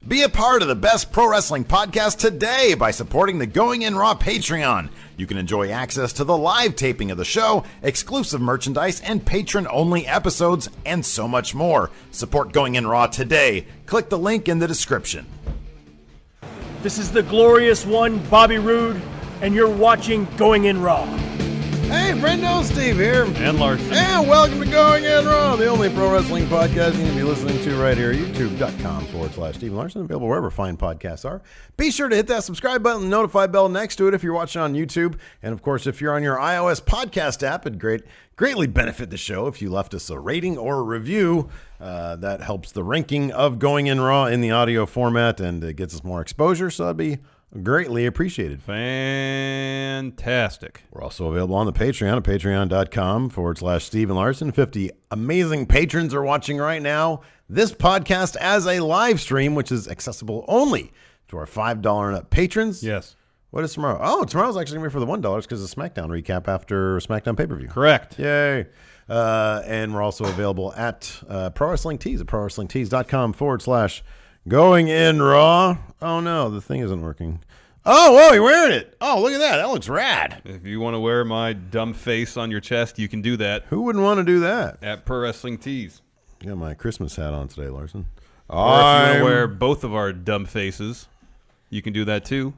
Be a part of the best pro wrestling podcast today by supporting the Going In Raw Patreon. You can enjoy access to the live taping of the show, exclusive merchandise, and patron-only episodes, and so much more. Support Going In Raw today. Click the link in the description. This is the glorious one, Bobby Roode, and you're watching Going In Raw. Hey, friendo, Steve here. And Larson. And welcome to Going In Raw, the only pro wrestling podcast you're going to be listening to right here, youtube.com/Steve Larson, available wherever fine podcasts are. Be sure to hit that subscribe button and notify bell next to it if you're watching on YouTube. And, of course, if you're on your iOS podcast app, it'd greatly benefit the show if you left us a rating or a review. That helps the ranking of Going In Raw in the audio format, and it gets us more exposure, so that'd be greatly appreciated. Fantastic. We're also available on the Patreon at patreon.com/Steve and Larson. 50 amazing patrons are watching right now. This podcast as a live stream, which is accessible only to our $5 and up patrons. Yes. What is tomorrow? Oh, tomorrow's actually going to be for the $1 because of SmackDown recap after SmackDown pay-per-view. Correct. Yay. And we're also available at Pro Wrestling Tees at prowrestlingtees.com/Going In Raw. Oh, no, the thing isn't working. Oh, whoa, you're wearing it. Oh, look at that. That looks rad. If you want to wear my dumb face on your chest, you can do that. Who wouldn't want to do that? At Pro Wrestling Tees. Got my Christmas hat on today, Larson. Or if you want to wear both of our dumb faces, you can do that too.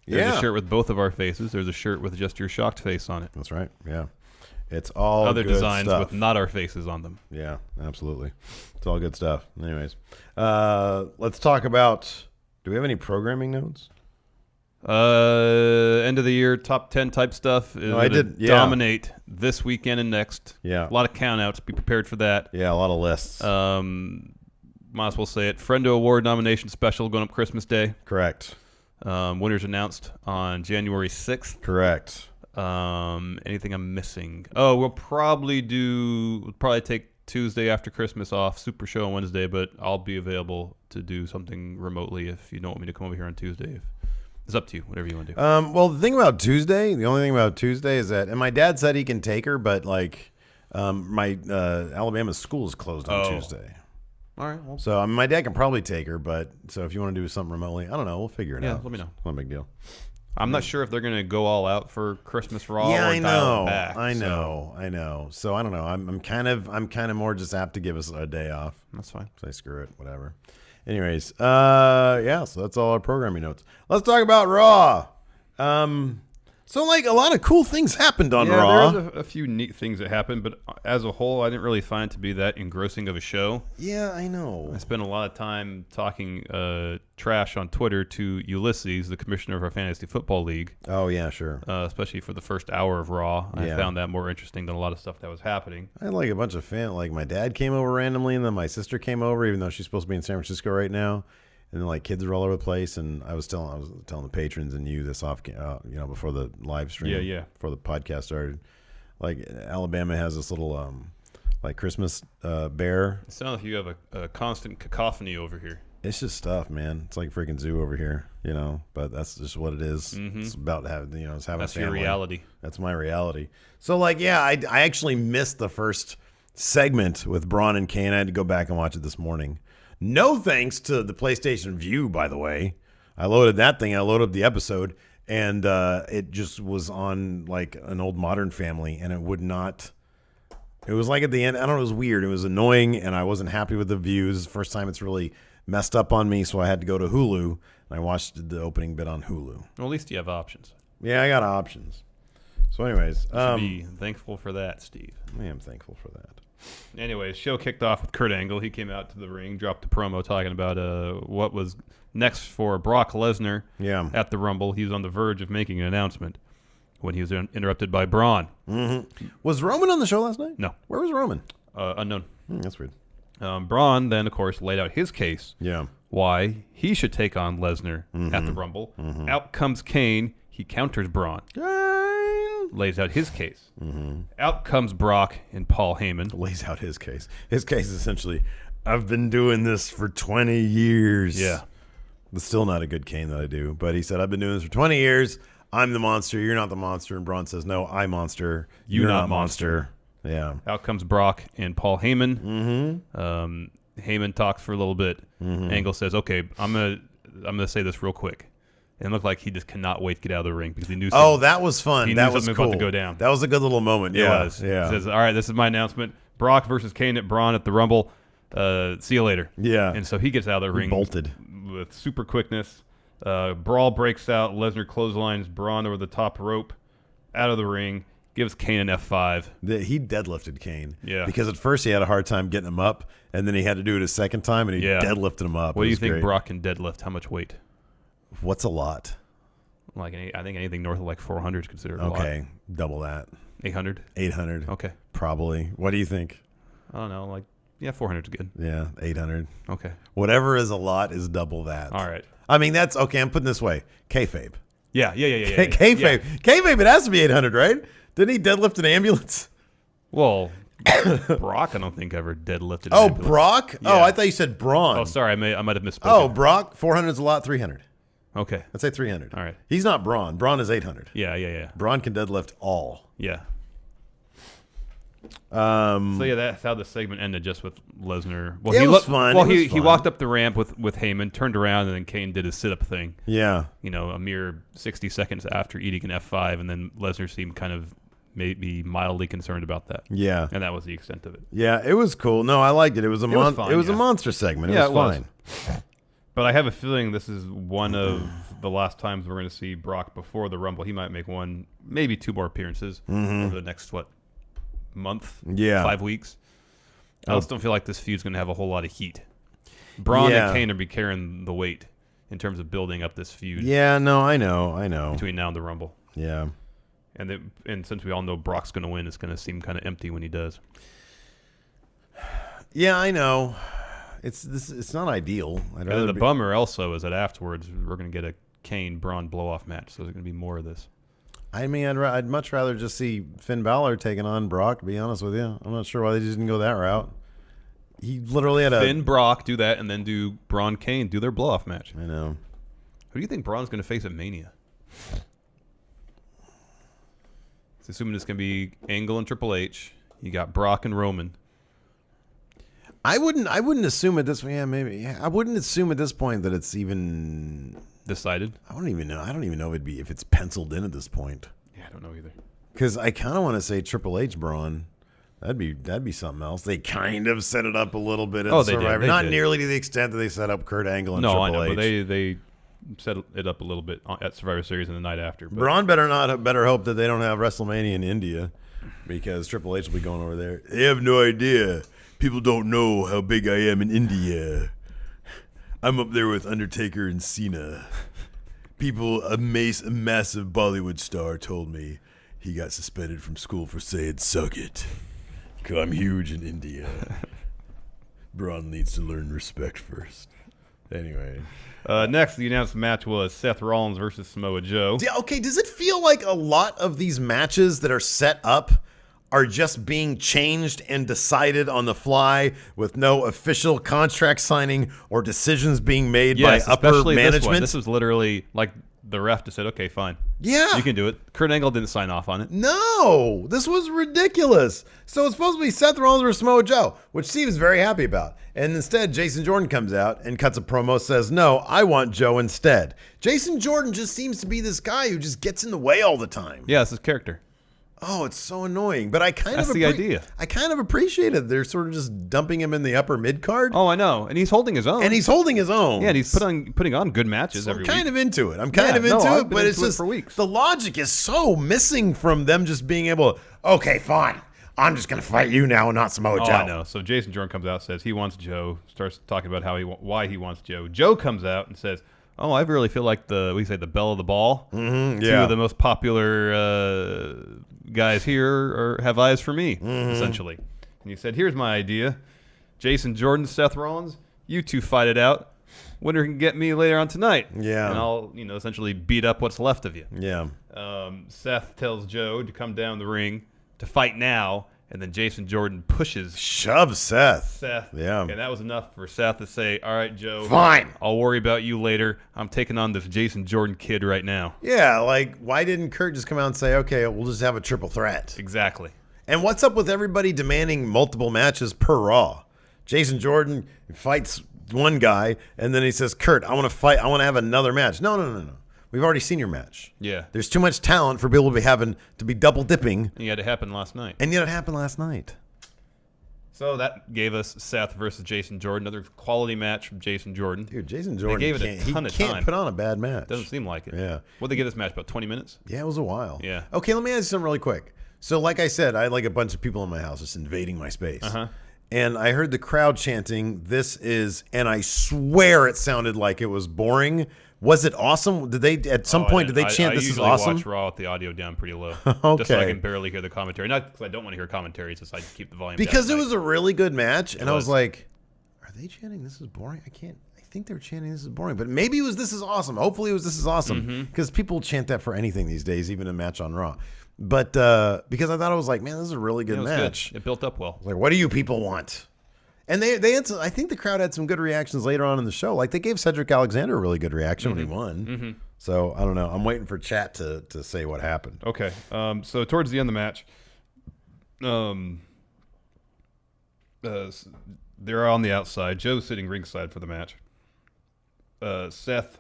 There's a shirt with both of our faces. There's a shirt with just your shocked face on it. That's right. Yeah. It's all other good designs stuff. with not our faces on them. Yeah, absolutely. It's all good stuff. Anyways, let's talk about, do we have any programming notes? End of the year top 10 type stuff. No, I did. Yeah. Dominate this weekend and next. Yeah. A lot of countouts. Be prepared for that. Yeah, a lot of lists. Might as well say it. Friendo Award nomination special going up Christmas Day. Correct. Winners announced on January 6th. Correct. Anything I'm missing? Oh, we'll probably take Tuesday after Christmas off, Super Show on Wednesday, but I'll be available to do something remotely if you don't want me to come over here on Tuesday. It's up to you, whatever you want to do. Well, the only thing about Tuesday is that, and my dad said he can take her, but like, my Alabama school is closed on Tuesday. All right. Well, so my dad can probably take her, but so if you want to do something remotely, I don't know, we'll figure it out. Yeah, let me know. Not a big deal. I'm not sure if they're going to go all out for Christmas Raw Yeah, or dial it back. I know. So I don't know. I'm kind of more just apt to give us a day off. That's fine. Say screw it, whatever. Anyways, yeah, so that's all our programming notes. Let's talk about Raw. So like a lot of cool things happened on Raw. There's a few neat things that happened, but as a whole, I didn't really find it to be that engrossing of a show. Yeah, I know. I spent a lot of time talking trash on Twitter to Ulysses, the commissioner of our fantasy football league. Oh yeah, sure. Especially for the first hour of Raw, I found that more interesting than a lot of stuff that was happening. I had like a bunch of like my dad came over randomly, and then my sister came over, even though she's supposed to be in San Francisco right now. And then, like, kids were all over the place, and I was telling the patrons and you this off, before the live stream, before the podcast started. Like, Alabama has this little, Christmas bear. It sounds like you have a constant cacophony over here. It's just stuff, man. It's like a freaking zoo over here, but that's just what it is. Mm-hmm. It's about having, it's having that's a family. Your reality. That's my reality. So, I actually missed the first segment with Braun and Kane. I had to go back and watch it this morning. No thanks to the PlayStation View, by the way. I loaded that thing. I loaded up the episode, and it just was on like an old Modern Family, and it would not. It was like at the end. I don't know. It was weird. It was annoying, and I wasn't happy with the views. First time it's really messed up on me, so I had to go to Hulu, and I watched the opening bit on Hulu. Well, at least you have options. Yeah, I got options. So, anyways, you should be thankful for that, Steve. I am thankful for that. Anyways, show kicked off with Kurt Angle. He came out to the ring, dropped a promo talking about what was next for Brock Lesnar at the Rumble. He was on the verge of making an announcement when he was interrupted by Braun. Mm-hmm. Was Roman on the show last night? No. Where was Roman? Unknown. That's weird. Braun then, of course, laid out his case. Yeah. Why he should take on Lesnar at the Rumble. Mm-hmm. Out comes Kane. He counters Braun. Lays out his case. Mm-hmm. Out comes Brock and Paul Heyman. Lays out his case. His case is essentially, I've been doing this for 20 years. Yeah. It's still not a good Kane that I do. But he said, I've been doing this for 20 years. I'm the monster. You're not the monster. And Braun says, no, I'm monster. You're not monster. Yeah. Out comes Brock and Paul Heyman. Mm-hmm. Heyman talks for a little bit. Angle says, "Okay, I'm gonna say this real quick." And it looked like he just cannot wait to get out of the ring because he knew. Oh, that was fun. He that knew was something cool. about to go down. That was a good little moment. Yeah, It was. Yeah. He says, "All right, this is my announcement: Brock versus Kane at Braun at the Rumble. See you later." Yeah. And so he gets out of the ring, bolted with super quickness. Brawl breaks out. Lesnar clotheslines Braun over the top rope, out of the ring. Gives Kane an F5. He deadlifted Kane. Yeah. Because at first he had a hard time getting him up, and then he had to do it a second time, and he deadlifted him up. What do you think Brock can deadlift? How much weight? What's a lot? I think anything north of like 400 is considered a lot. Okay, double that. 800? 800. Okay. Probably. What do you think? I don't know. 400 is good. Yeah, 800. Okay. Whatever is a lot is double that. All right. I mean, that's okay. I'm putting it this way. Kayfabe. Yeah. Kayfabe. Yeah. Kayfabe, it has to be 800, right? Didn't he deadlift an ambulance? Well, Brock, I don't think ever deadlifted. Oh, ambulance. Brock? Yeah. Oh, I thought you said Braun. Oh, sorry. I might have misspoken. Oh, Brock, 400 is a lot, 300. Okay. Let's say 300. All right. He's not Braun. Braun is 800. Yeah. Braun can deadlift all. Yeah. So yeah, that's how the segment ended, just with Lesnar. Well, it was fun. Well, It was he fun. walked up the ramp with Heyman, turned around, and then Kane did his sit-up thing. Yeah. A mere 60 seconds after eating an F5, and then Lesnar seemed kind of maybe mildly concerned about that. Yeah. And that was the extent of it. Yeah, it was cool. No, I liked it. It was a fun, a monster segment. It was fine. But I have a feeling this is one of the last times we're going to see Brock before the Rumble. He might make one, maybe two more appearances over the next, month? Yeah. 5 weeks. I just don't feel like this feud's going to have a whole lot of heat. Braun and Kane are be carrying the weight in terms of building up this feud. Yeah, no, I know. Between now and the Rumble. Yeah. And since we all know Brock's going to win, it's going to seem kind of empty when he does. Yeah, I know. It's not ideal. And the bummer also is that afterwards we're going to get a Kane Braun blow-off match, so there's going to be more of this. I mean, I'd much rather just see Finn Balor taking on Brock, to be honest with you. I'm not sure why they just didn't go that route. He literally had Finn, Brock, do that, and then do Braun, Kane, do their blow-off match. I know. Who do you think Braun's going to face at Mania? It's assuming it's going to be Angle and Triple H. You got Brock and Roman. I wouldn't assume at this. Yeah, maybe. Yeah, I wouldn't assume at this point that it's even decided. I don't even know if it's penciled in at this point. Yeah, I don't know either. Because I kind of want to say Triple H Braun. That'd be something else. They kind of set it up a little bit at Survivor. They Not did. nearly to the extent that they set up Kurt Angle and Triple H. No, I know, but they set it up a little bit at Survivor Series and the night after. But Braun better hope that they don't have WrestleMania in India, because Triple H will be going over there. They have no idea. People don't know how big I am in India. I'm up there with Undertaker and Cena. A massive Bollywood star told me he got suspended from school for saying "suck it." 'Cause I'm huge in India. Braun needs to learn respect first. Anyway. Next, the announced match was Seth Rollins versus Samoa Joe. Okay, does it feel like a lot of these matches that are set up are just being changed and decided on the fly with no official contract signing or decisions being made by upper especially management? This was literally like the ref just said, okay, fine. Yeah. You can do it. Kurt Angle didn't sign off on it. No, this was ridiculous. So it's supposed to be Seth Rollins versus Samoa Joe, which Steve is very happy about. And instead, Jason Jordan comes out and cuts a promo, says, no, I want Joe instead. Jason Jordan just seems to be this guy who just gets in the way all the time. Yeah, it's his character. Oh, it's so annoying. But I kind That's the idea. I kind of appreciate it. They're sort of just dumping him in the upper mid card. Oh, I know. And he's holding his own. Yeah, and he's putting on good matches every week. I'm kind of into it. I've but been it's into it just for weeks. The logic is so missing from them just being able to, okay, fine. I'm just going to fight you now and not Samoa Joe. I know. So Jason Jordan comes out, says he wants Joe, starts talking about why he wants Joe. Joe comes out and says, oh, I really feel like the belle of the ball. Mm-hmm, Two of the most popular guys here have eyes for me, essentially. And he said, here's my idea. Jason Jordan, Seth Rollins, you two fight it out. Winner can get me later on tonight. Yeah. And I'll, essentially beat up what's left of you. Yeah. Seth tells Joe to come down the ring to fight now, and then Jason Jordan shoves Seth. Yeah. And that was enough for Seth to say, all right, Joe. Fine. I'll worry about you later. I'm taking on this Jason Jordan kid right now. Yeah, like, why didn't Kurt just come out and say, okay, we'll just have a triple threat? Exactly. And what's up with everybody demanding multiple matches per Raw? Jason Jordan fights one guy, and then he says, Kurt, I want to fight. I want to have another match. No. We've already seen your match. Yeah. There's too much talent for people to be double dipping. And yet it happened last night. And yet it happened last night. So that gave us Seth versus Jason Jordan, another quality match from Jason Jordan. Dude, Jason Jordan gave it a ton of he can't time. put on a bad match. Doesn't seem like it. Yeah. What'd they give this match, about 20 minutes? Yeah, it was a while. Yeah. Okay, let me ask you something really quick. So like I said, I had like a bunch of people in my house just invading my space. Uh-huh. And I heard the crowd chanting, "This is," and I swear it sounded like it was boring. Was it awesome? Did they at some point did they chant, "This is awesome"? I usually watch Raw with the audio down pretty low, Okay. just so I can barely hear the commentary. Not because I don't want to hear commentary, it's just I keep the volume Because down. it was a really good match, and I was was. like, "Are they chanting this is boring?" I think they were chanting this is boring, but maybe it was this is awesome. Hopefully, it was this is awesome because people chant that for anything these days, even a match on Raw. But because I thought it was like, man, this is a really good It was match. good. It built up well. Like, what do you people want? And they had some, I think the crowd had some good reactions later on in the show. Like they gave Cedric Alexander a really good reaction when he won. So I don't know. I'm waiting for chat to say what happened. Okay. So towards the end of the match, they're on the outside. Joe's sitting ringside for the match. Seth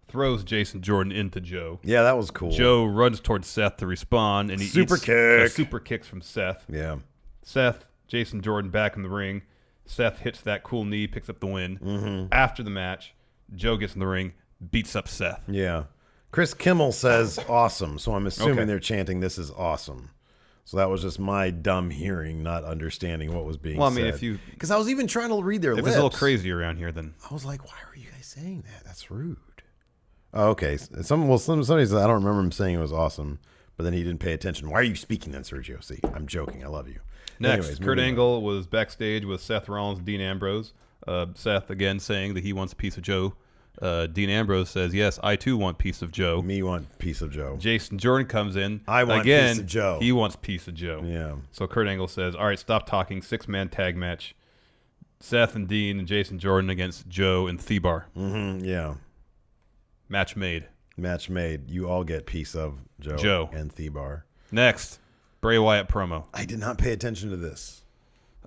throws Jason Jordan into Joe. Yeah, that was cool. Joe runs towards Seth to respond, and he Super eats kick. super kicks from Seth. Yeah. Seth, Jason Jordan back in the ring. Seth hits that cool knee, picks up the win. After the match, Joe gets in the ring, beats up Seth. Yeah. Chris Kimmel says awesome, so I'm assuming Okay. they're chanting this is awesome. So that was just my dumb hearing, not understanding what was being Well, I said. mean, if you because I was even trying to read their if lips. it's a little crazy around here, then I was like, why are you guys saying that? That's rude. Oh, okay. Somebody said I don't remember him saying it was awesome, but then he didn't pay attention. Why are you speaking then, Sergio? See, I'm joking. I love you. next, Anyways, Kurt moving on. Angle was backstage with Seth Rollins and Dean Ambrose. Seth again saying that he wants a piece of Joe. Dean Ambrose says, "Yes, I too want piece of Joe." Me want piece of Joe. Jason Jordan comes in. I want again, piece of Joe. He wants piece of Joe. Yeah. So Kurt Angle says, "All right, stop talking. 6-man tag match. Seth and Dean and Jason Jordan against Joe and Thebar. Yeah. Match made." Match made. You all get piece of Joe. And Thebar. Next, Bray Wyatt promo. I did not pay attention to this.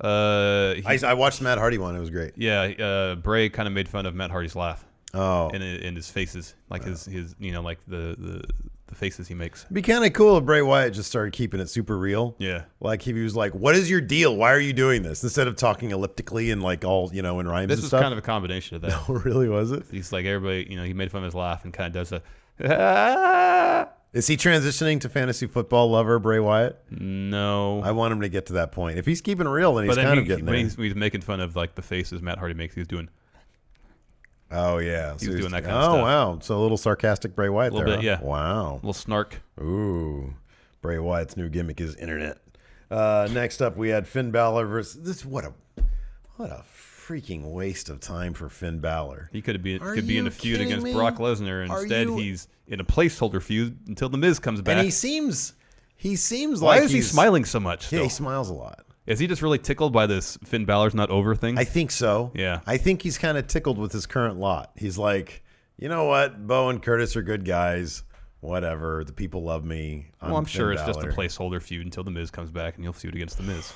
He- I watched the Matt Hardy one. It was great. yeah, Bray kind of made fun of Matt Hardy's laugh. Oh. In his faces, like his like the faces he makes. It'd be kind of cool if Bray Wyatt just started keeping it super real. Yeah. Like he was like, "What is your deal? Why are you doing this?" Instead of talking elliptically and like all in rhymes This and is stuff. kind of a combination of that. Oh, really? Was it? He's like everybody, he made fun of his laugh and kind of does a. Is he transitioning to fantasy football lover Bray Wyatt? No. I want him to get to that point. If he's keeping it real, then he's But then kind of getting there. he's making fun of like the faces Matt Hardy makes. He's doing Oh yeah, He was doing that kind of oh stuff. wow, so a little sarcastic Bray Wyatt a little there. bit, Huh? yeah. Wow. A little snark. Ooh, Bray Wyatt's new gimmick is internet. Next up, we had Finn Balor versus this. What a freaking waste of time for Finn Balor. He could be Are in you a feud kidding against me? Brock Lesnar. And Are instead, you- he's in a placeholder feud until the Miz comes back. And he seems Why like is he he's- smiling so much? Yeah, Still? he smiles a lot. Is he just really tickled by this Finn Balor's not over thing? I think so. Yeah. I think he's kind of tickled with his current lot. He's like, you know what? Bo and Curtis are good guys. Whatever. The people love me. I'm sure Finn it's just a Balor. placeholder feud until the Miz comes back and he'll feud against the Miz.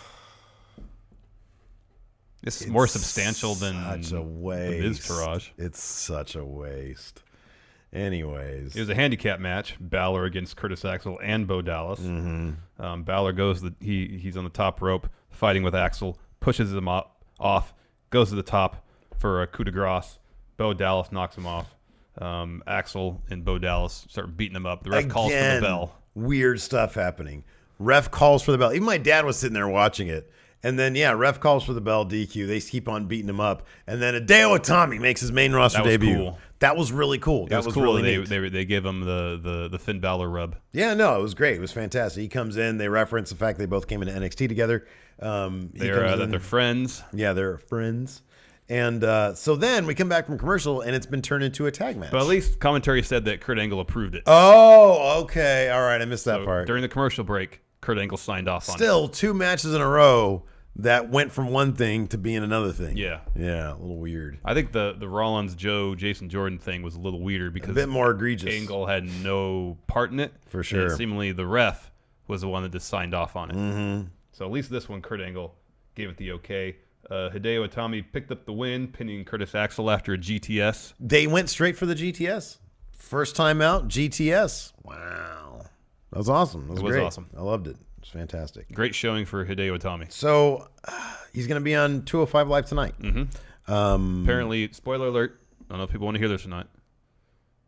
It's more substantial than such a the waste. Miz Taraj. It's such a waste. Anyways, It was a handicap match. Balor against Curtis Axel and Bo Dallas. Mm-hmm. Balor goes. He's on the top rope fighting with Axel. Pushes him off. Goes to the top for a coup de grace. Bo Dallas knocks him off. Axel and Bo Dallas start beating him up. The ref calls for the Again, bell. Weird stuff happening. Ref calls for the bell. Even my dad was sitting there watching it. And then, ref calls for the bell, DQ. They keep on beating him up. And then Hideo Itami makes his main roster That was debut. cool. That was really cool. That was cool. really neat. They give him the Finn Balor rub. Yeah, no, it was great. It was fantastic. He comes in. They reference the fact they both came into NXT together. They're friends. Yeah, they're friends. And so then we come back from commercial, and it's been turned into a tag match. But at least commentary said that Kurt Angle approved it. Oh, okay. All right. I missed that So part. during the commercial break, Kurt Angle signed off on it. Still, 2 matches in a row that went from one thing to being another thing. Yeah. Yeah, a little weird. I think the Rollins, Joe, Jason Jordan thing was a little weirder because A bit more egregious. Angle had no part in it. For And sure. seemingly the ref was the one that just signed off on it. Mm-hmm. So at least this one, Kurt Angle gave it the okay. Hideo Itami picked up the win, pinning Curtis Axel after a GTS. They went straight for the GTS. First time out, GTS. Wow. That was awesome. That was great. Awesome. I loved it. It was fantastic. Great showing for Hideo Itami. So he's going to be on 205 Live tonight. Apparently, spoiler alert. I don't know if people want to hear this or not.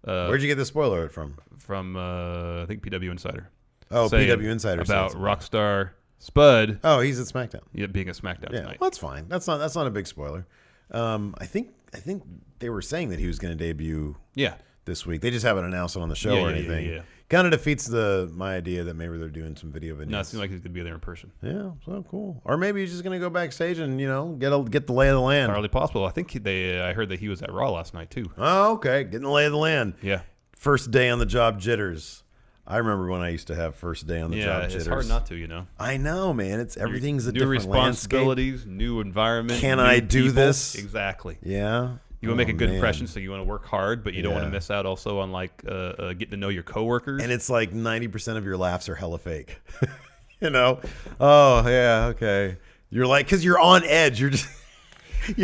Where'd you get the spoiler alert from? From, I think, PW Insider. Oh, PW Insider. About Rockstar Spud. Oh, he's at SmackDown. Yeah, being at SmackDown tonight. Well, that's fine. That's not a big spoiler. I think they were saying that he was going to debut this week. They just haven't announced it on the show or anything. Yeah. Kind of defeats my idea that maybe they're doing some video videos. No, it seems like he's going to be there in person. Yeah, so cool. Or maybe he's just going to go backstage and, get the lay of the land. Entirely possible. I think I heard that he was at Raw last night, too. Oh, okay. Getting the lay of the land. Yeah. First day on the job jitters. I remember when I used to have first day on the job jitters. It's hard not to, I know, man. Everything's a new different responsibilities, landscape. New environment. Can new I do people. this? Exactly. Yeah. You want to make a good impression, so you want to work hard, but you don't want to miss out also on getting to know your coworkers. And it's like 90% of your laughs are hella fake. Oh yeah, okay. You're like, because you're on edge. You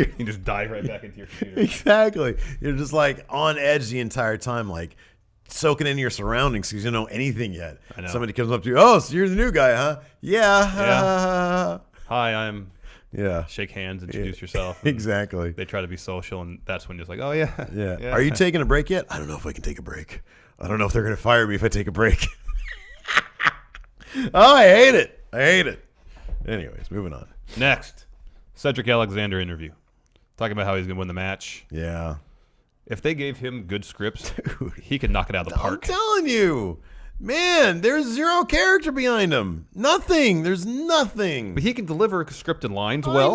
can just dive right back into your computer. Exactly. You're just like on edge the entire time, like soaking in your surroundings because you don't know anything yet. I know. Somebody comes up to you, oh, so you're the new guy, huh? Yeah. Hi, I'm. Yeah. Shake hands, introduce yourself. Exactly. They try to be social, and that's when you're like, oh, yeah. Yeah. Are you taking a break yet? I don't know if I can take a break. I don't know if they're going to fire me if I take a break. Oh, I hate it. Anyways, moving on. Next, Cedric Alexander interview. Talking about how he's going to win the match. Yeah. If they gave him good scripts, he could knock it out of the park. I'm telling you. Man, there's zero character behind him. Nothing. There's nothing. But he can deliver scripted lines well.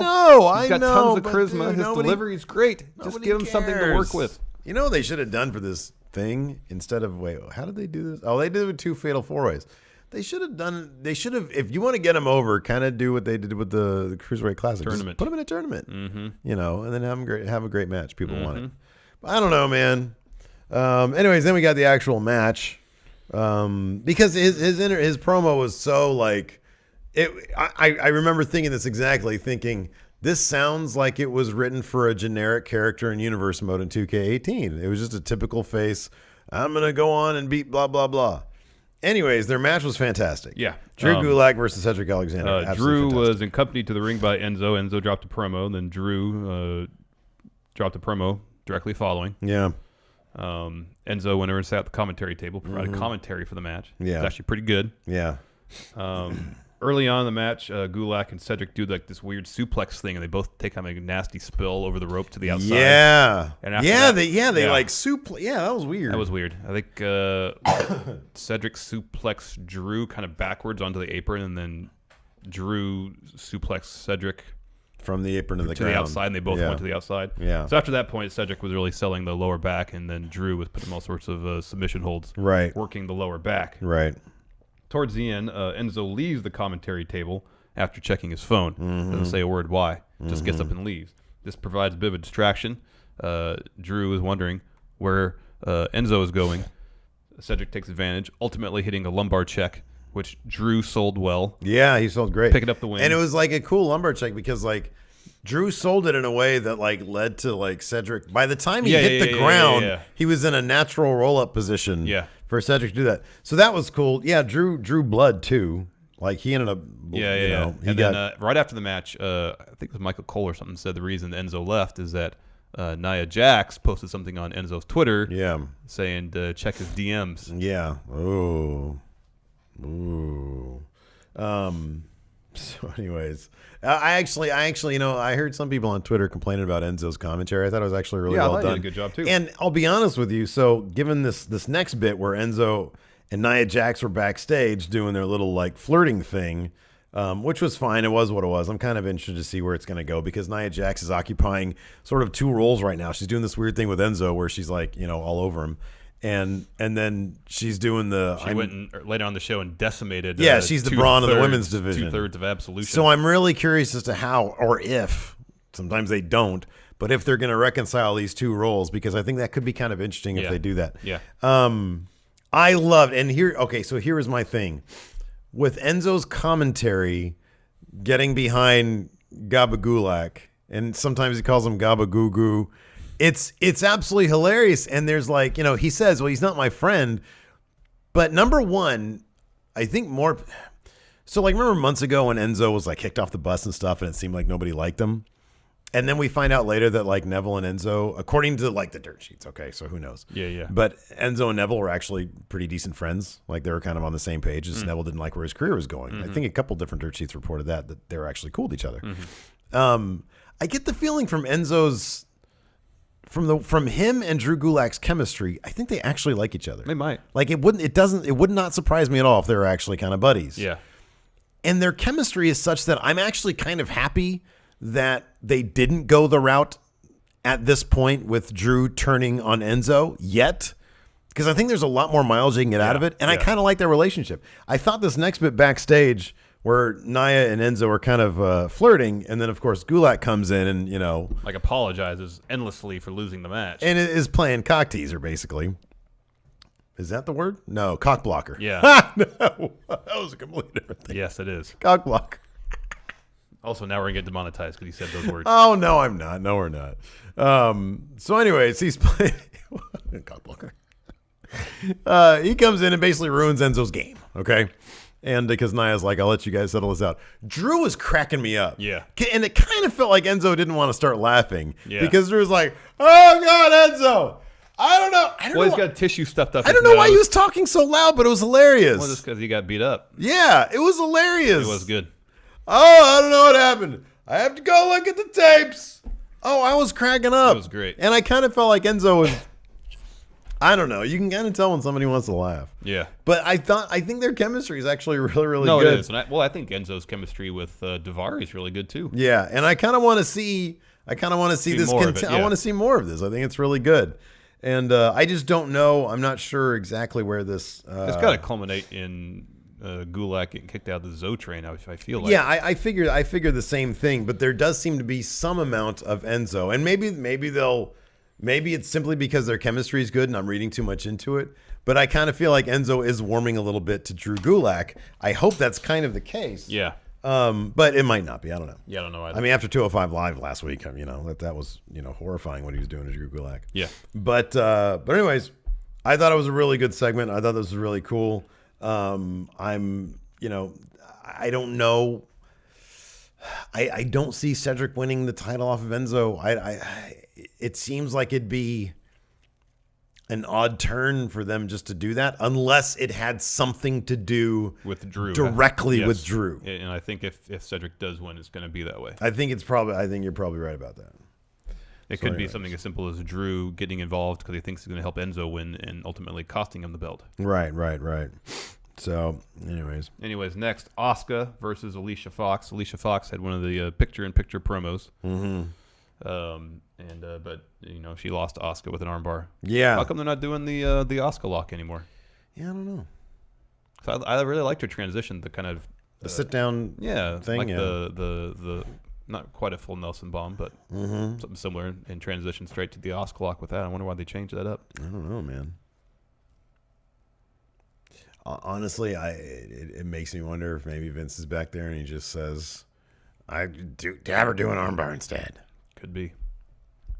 He's got tons of charisma. Dude, His delivery's great. Just give him something to work with. You know what they should have done for this thing instead of how did they do this? Oh, they did it with 2 fatal 4-ways. They should have, if you want to get him over, kind of do what they did with the Cruiserweight Classic. Tournament. Just put him in a tournament. Mm-hmm. And then have a great match. People want it. But I don't know, man. Anyways, then we got the actual match. Because his promo was so like it. I remember thinking this exactly, thinking this sounds like it was written for a generic character in universe mode in 2K18. It was just a typical face. I'm gonna go on and beat blah blah blah. Anyways, their match was fantastic. Yeah, Drew Gulak versus Cedric Alexander. Drew was accompanied to the ring by Enzo. Enzo dropped a promo, then Drew dropped a promo directly following. Yeah. Enzo went over and sat at the commentary table, provided commentary for the match. Yeah. It's actually pretty good. Yeah. Early on in the match, Gulak and Cedric do like this weird suplex thing, and they both take on a nasty spill over the rope to the outside. Yeah. And after they like suplex. Yeah, that was weird. That was weird. I think Cedric suplexed Drew kind of backwards onto the apron, and then Drew suplexed Cedric from the apron to the ground. The outside, and they both went to the outside. Yeah. So after that point, Cedric was really selling the lower back, and then Drew was putting all sorts of submission holds. Right. Working the lower back. Right. Towards the end, Enzo leaves the commentary table after checking his phone. Doesn't say a word why. Just gets up and leaves. This provides a bit of a distraction. Drew is wondering where Enzo is going. Cedric takes advantage, ultimately hitting a lumbar check, which Drew sold well. Yeah, he sold great. Picking up the win. And it was like a cool lumbar check because like Drew sold it in a way that like led to like Cedric. By the time he hit the ground, he was in a natural roll-up position for Cedric to do that. So that was cool. Yeah, Drew blood too. Like he ended up, Then right after the match, I think it was Michael Cole or something said the reason Enzo left is that Nia Jax posted something on Enzo's Twitter, saying to check his DMs. Yeah. Ooh. So anyways, I actually, I heard some people on Twitter complaining about Enzo's commentary. I thought it was actually really well done. He did a good job too. And I'll be honest with you. So given this next bit where Enzo and Nia Jax were backstage doing their little like flirting thing, which was fine. It was what it was. I'm kind of interested to see where it's going to go because Nia Jax is occupying sort of 2 roles right now. She's doing this weird thing with Enzo where she's like, all over him. And then she's doing She went later on the show and decimated. Yeah, she's the Braun of the women's division. 2/3 of Absolution. So I'm really curious as to how or if, sometimes they don't, but if they're going to reconcile these 2 roles because I think that could be kind of interesting if they do that. Yeah. I loved, and so here is my thing. With Enzo's commentary getting behind Gabagulak, and sometimes he calls him Gabagoogoo. It's absolutely hilarious. And there's like, he says, well, he's not my friend. But number one, I think more. So like, remember months ago when Enzo was like kicked off the bus and stuff, and it seemed like nobody liked him. And then we find out later that like Neville and Enzo, according to like the dirt sheets, okay, so who knows? Yeah. But Enzo and Neville were actually pretty decent friends. Like they were kind of on the same page. Just Neville didn't like where his career was going. I think a couple different dirt sheets reported that they were actually cool with each other. I get the feeling from Enzo's, from him and Drew Gulak's chemistry, I think they actually like each other. They might. Like it would not surprise me at all if they were actually kind of buddies. Yeah. And their chemistry is such that I'm actually kind of happy that they didn't go the route at this point with Drew turning on Enzo yet, because I think there's a lot more miles you can get out of it, and I kind of like their relationship. I thought this next bit backstage where Nia and Enzo are kind of flirting, and then of course Gulak comes in and like apologizes endlessly for losing the match, and it is playing cock teaser basically. Is that the word? No, cock blocker. Yeah. No, that was a completely different thing. Yes, it is. Cock blocker. Also, now we're going to get demonetized because he said those words. Oh, no, I'm not. No, we're not. So anyways, he's playing cock blocker. He comes in and basically ruins Enzo's game, okay? And because Nia's like, I'll let you guys settle this out. Drew was cracking me up. Yeah. And it kind of felt like Enzo didn't want to start laughing. Yeah. Because Drew was like, oh, God, Enzo. I don't know. Well, he's got tissue stuffed up. I don't know why he was talking so loud, but it was hilarious. Well, just because he got beat up. Yeah, it was hilarious. It was good. Oh, I don't know what happened. I have to go look at the tapes. Oh, I was cracking up. It was great. And I kind of felt like Enzo was, I don't know. You can kind of tell when somebody wants to laugh. Yeah. But I think their chemistry is actually really, really no, good. No, it is. And I think Enzo's chemistry with Daivari is really good too. Yeah, and I kind of want to see. This. I want to see more of this. I think it's really good. And I just don't know. I'm not sure exactly where this. It's got to culminate in Gulak getting kicked out of the Zoe train. I feel like. Yeah, I figure the same thing. But there does seem to be some amount of Enzo, and maybe it's simply because their chemistry is good, and I'm reading too much into it. But I kind of feel like Enzo is warming a little bit to Drew Gulak. I hope that's kind of the case. Yeah. But it might not be. I don't know. Yeah, I don't know either. I mean, after 205 Live last week, that was horrifying what he was doing to Drew Gulak. Yeah. But anyways, I thought it was a really good segment. I thought this was really cool. I don't know. I don't see Cedric winning the title off of Enzo. It seems like it'd be an odd turn for them just to do that, unless it had something to do with Drew directly with Drew. And I think if Cedric does win, it's going to be that way. I think you're probably right about that. It could be something as simple as Drew getting involved because he thinks he's going to help Enzo win and ultimately costing him the belt. Right. So, anyways, next, Asuka versus Alicia Fox. Alicia Fox had one of the picture-in-picture promos. Mm-hmm. But she lost to Asuka with an armbar. Yeah. How come they're not doing the Asuka lock anymore? Yeah, I don't know. So I really liked her transition, the kind of the sit down thing. Like the not quite a full Nelson bomb, but something similar, and transition straight to the Asuka lock with that. I wonder why they changed that up. I don't know, man. Honestly, it makes me wonder if maybe Vince is back there and he just says, "I have her do an armbar instead." Could be.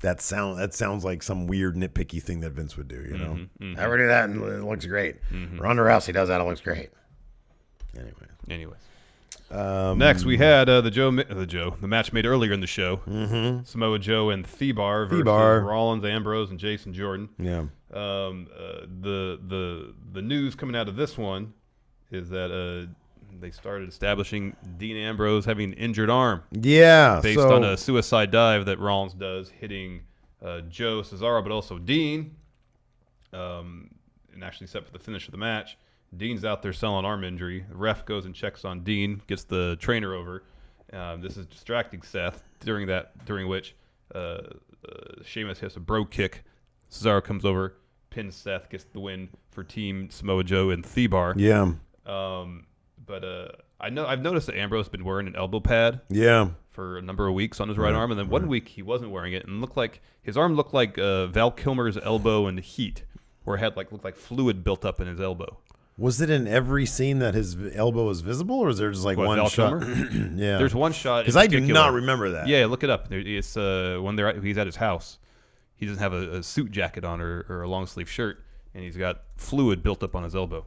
That sounds like some weird nitpicky thing that Vince would do, Have her do that and it looks great. Ronda Rousey does that, it looks great. Anyways. Next, we had the match made earlier in the show. Samoa Joe and Thebar versus Rollins, Ambrose, and Jason Jordan. Yeah. The news coming out of this one is that they started establishing Dean Ambrose having an injured arm. Yeah. Based on a suicide dive that Rollins does, hitting Joe, Cesaro, but also Dean. And actually set for the finish of the match. Dean's out there selling arm injury. The ref goes and checks on Dean, gets the trainer over. This is distracting Seth, during which Sheamus hits a bro kick. Cesaro comes over, pins Seth, gets the win for Team Samoa Joe and Thebar. Yeah. But I've noticed that Ambrose has been wearing an elbow pad. Yeah. For a number of weeks on his right arm, and then one week he wasn't wearing it, and his arm looked like Val Kilmer's elbow in Heat, where it had looked like fluid built up in his elbow. Was it in every scene that his elbow was visible, or is there just like What, one Val shot? Kilmer? Yeah, There's one shot because I do not remember that. Yeah, look it up. It's when he's at his house. He doesn't have a suit jacket on or a long sleeve shirt, and he's got fluid built up on his elbow.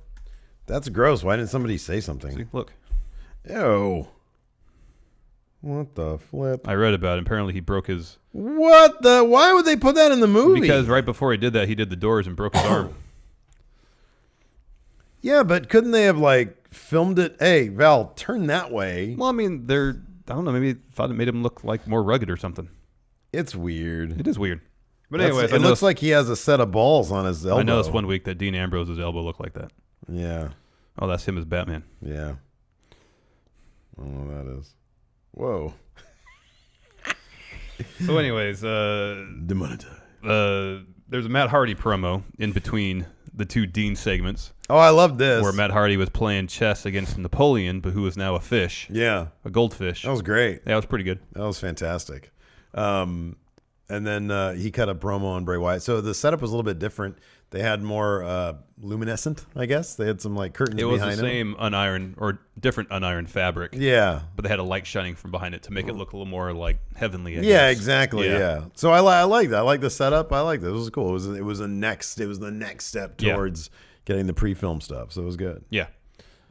That's gross. Why didn't somebody say something? See, look. Ew. What the flip? I read about it. Apparently, he broke his. What the? Why would they put that in the movie? Because right before he did that, he did the doors and broke his arm. Yeah, but couldn't they have like filmed it? Hey, Val, turn that way. Well, I mean, I don't know. Maybe thought it made him look like more rugged or something. It's weird. It is weird. But anyways, it looks like he has a set of balls on his elbow. I noticed one week that Dean Ambrose's elbow looked like that. Yeah. Oh, that's him as Batman. Yeah. I don't know what that is. Whoa. So anyways, Demonetized. There's a Matt Hardy promo in between the two Dean segments. Oh, I love this. Where Matt Hardy was playing chess against Napoleon, but who is now a fish. Yeah. A goldfish. That was great. Yeah, that was pretty good. That was fantastic. And then he cut a promo on Bray Wyatt. So the setup was a little bit different. They had more luminescent, I guess. They had some like curtains behind him. It was the same unironed or different unironed fabric. Yeah. But they had a light shining from behind it to make it look a little more like heavenly. I Yeah, guess. exactly. Yeah. So I like that. I like the setup. I like this. It was cool. It was the next step towards getting the pre-film stuff. So it was good. Yeah.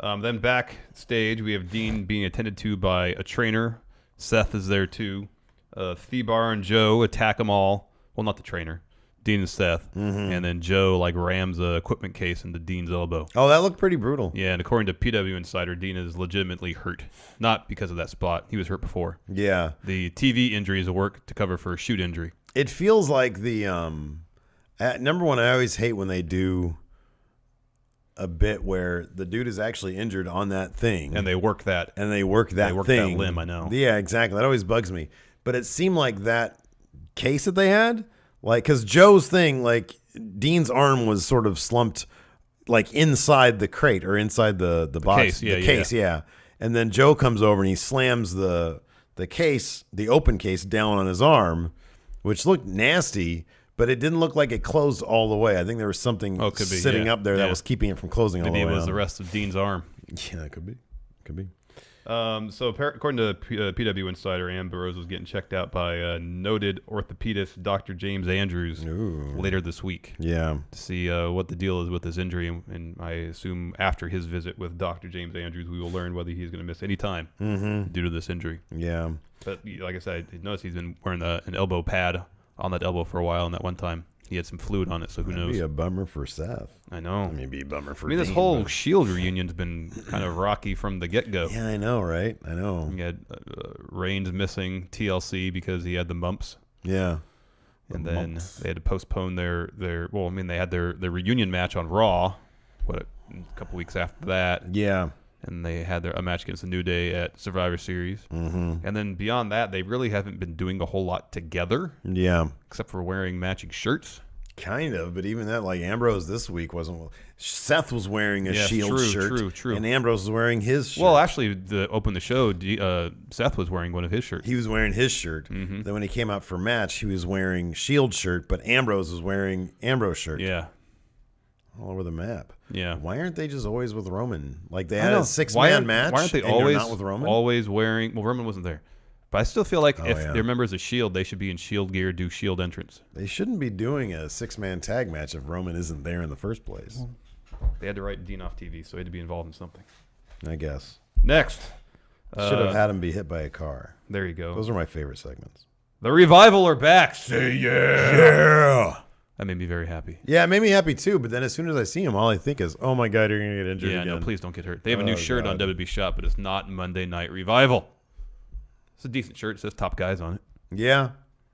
Then backstage, we have Dean being attended to by a trainer. Seth is there too. Thebar and Joe attack them all. Well, not the trainer. Dean and Seth. Mm-hmm. And then Joe like rams a equipment case into Dean's elbow. Oh, that looked pretty brutal. Yeah, and according to PW Insider, Dean is legitimately hurt. Not because of that spot. He was hurt before. Yeah. The TV injury is a work to cover for a shoot injury. It feels like the number one, I always hate when they do a bit where the dude is actually injured on that thing. And they work that. They work that limb, I know. Yeah, exactly. That always bugs me. But it seemed like that case that they had, like, because Joe's thing, like, Dean's arm was sort of slumped, like, inside the crate or inside the box. Case, yeah. And then Joe comes over and he slams the case, the open case, down on his arm, which looked nasty, but it didn't look like it closed all the way. I think there was something sitting up there that was keeping it from closing all the way. Maybe it was the rest of Dean's arm. Yeah, it could be. So according to PW Insider, Ambrose was getting checked out by noted orthopedist Dr. James Andrews later this week. Yeah. To see what the deal is with his injury. And I assume after his visit with Dr. James Andrews, we will learn whether he's going to miss any time due to this injury. Yeah. But like I said, I noticed he's been wearing an elbow pad on that elbow for a while, and that one time he had some fluid on it, so who knows? Be a bummer for Seth. I know. Maybe a bummer for Dean, this Dean, whole Shield reunion's been kind of rocky from the get-go. Yeah, I know, right? I know. You had Reigns missing TLC because he had the mumps. Yeah. And then they had to postpone their they had their reunion match on Raw, a couple weeks after that. Yeah. And they had a match against the New Day at Survivor Series. Mm-hmm. And then beyond that, they really haven't been doing a whole lot together. Yeah. Except for wearing matching shirts. Kind of, but even that, like Ambrose this week wasn't. Seth was wearing a Shield shirt. True. And Ambrose was wearing his shirt. Well, actually, to open the show, Seth was wearing one of his shirts. He was wearing his shirt. Mm-hmm. Then when he came out for match, he was wearing Shield shirt, but Ambrose was wearing Ambrose shirt. Yeah. All over the map. Yeah. Why aren't they just always with Roman? Like they had a 6-man match. Why aren't they not with Roman? Always wearing? Well, Roman wasn't there, but I still feel like if they're members of Shield, they should be in Shield gear, do Shield entrance. They shouldn't be doing a 6-man tag match if Roman isn't there in the first place. They had to write Dean off TV, so he had to be involved in something. I guess. Next, should have had him be hit by a car. There you go. Those are my favorite segments. The Revival are back. Say yeah. Yeah. That made me very happy. Yeah, it made me happy too. But then as soon as I see him, all I think is, "Oh my God, you're gonna get injured again." Yeah, no, please don't get hurt. They have a new shirt on WWE Shop, but it's not Monday Night Revival. It's a decent shirt. It says Top Guys on it. Yeah,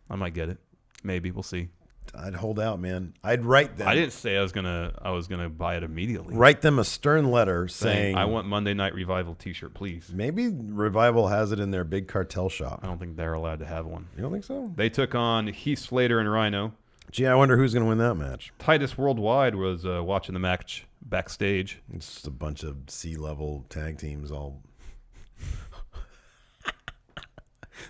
I might get it. Maybe we'll see. I'd hold out, man. I'd write them. I didn't say I was gonna buy it immediately. Write them a stern letter saying, "I want Monday Night Revival T-shirt, please." Maybe Revival has it in their big cartel shop. I don't think they're allowed to have one. You don't think so? They took on Heath Slater and Rhyno. Gee, I wonder who's going to win that match. Titus Worldwide was watching the match backstage. It's just a bunch of C-level tag teams all...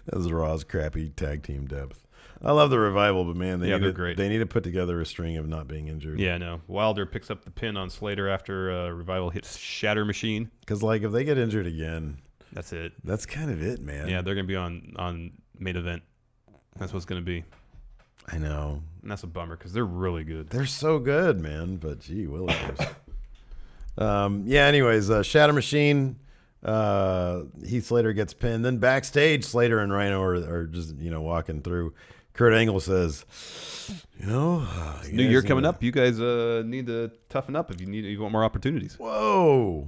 That was Raw's crappy tag team depth. I love the Revival, but man, they're great. They need to put together a string of not being injured. Yeah, no. Wilder picks up the pin on Slater after Revival hits Shatter Machine. Because like if they get injured again, that's it. That's kind of it, man. Yeah, they're gonna be on main event. That's what's gonna be. I know, and that's a bummer because they're really good. They're so good, man. But gee, willikers. Yeah. Anyways, Shatter Machine. Heath Slater gets pinned. Then backstage, Slater and Rhyno are just walking through. Kurt Angle says, New Year coming up. You guys need to toughen up if you want more opportunities. Whoa,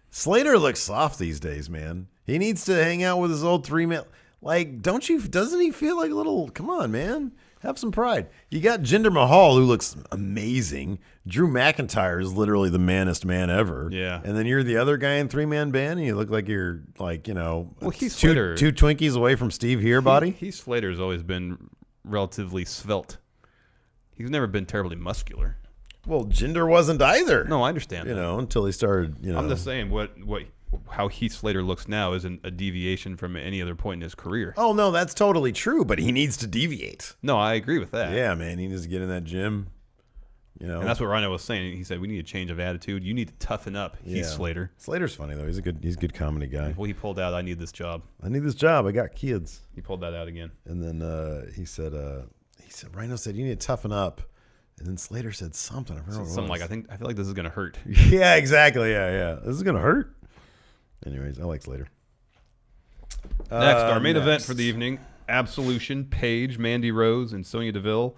Slater looks soft these days, man. He needs to hang out with his old 3-man. Like, doesn't he feel like a little? Come on, man. Have some pride. You got Jinder Mahal, who looks amazing. Drew McIntyre is literally the mannest man ever. Yeah. And then you're the other guy in 3-man band, and you look like you're like, well, Heath two Slater, Twinkies away from Steve Here body. Heath Slater's always been relatively svelte. He's never been terribly muscular. Well, Jinder wasn't either. No, I understand. Until he started. I'm just saying how Heath Slater looks now isn't a deviation from any other point in his career. Oh no, that's totally true. But he needs to deviate. No, I agree with that. Yeah, man, he needs to get in that gym. And that's what Rhyno was saying. He said we need a change of attitude. You need to toughen up, Heath Slater. Slater's funny though. He's a good comedy guy. Well, he pulled out, "I need this job. I need this job. I got kids." He pulled that out again. And then he said, Rhyno said, "You need to toughen up." And then Slater said something. I remember something like, I feel like this is gonna hurt. Yeah, exactly. Yeah. This is gonna hurt. Anyways, I like Slater. Next, our main event for the evening: Absolution. Paige, Mandy Rose, and Sonya Deville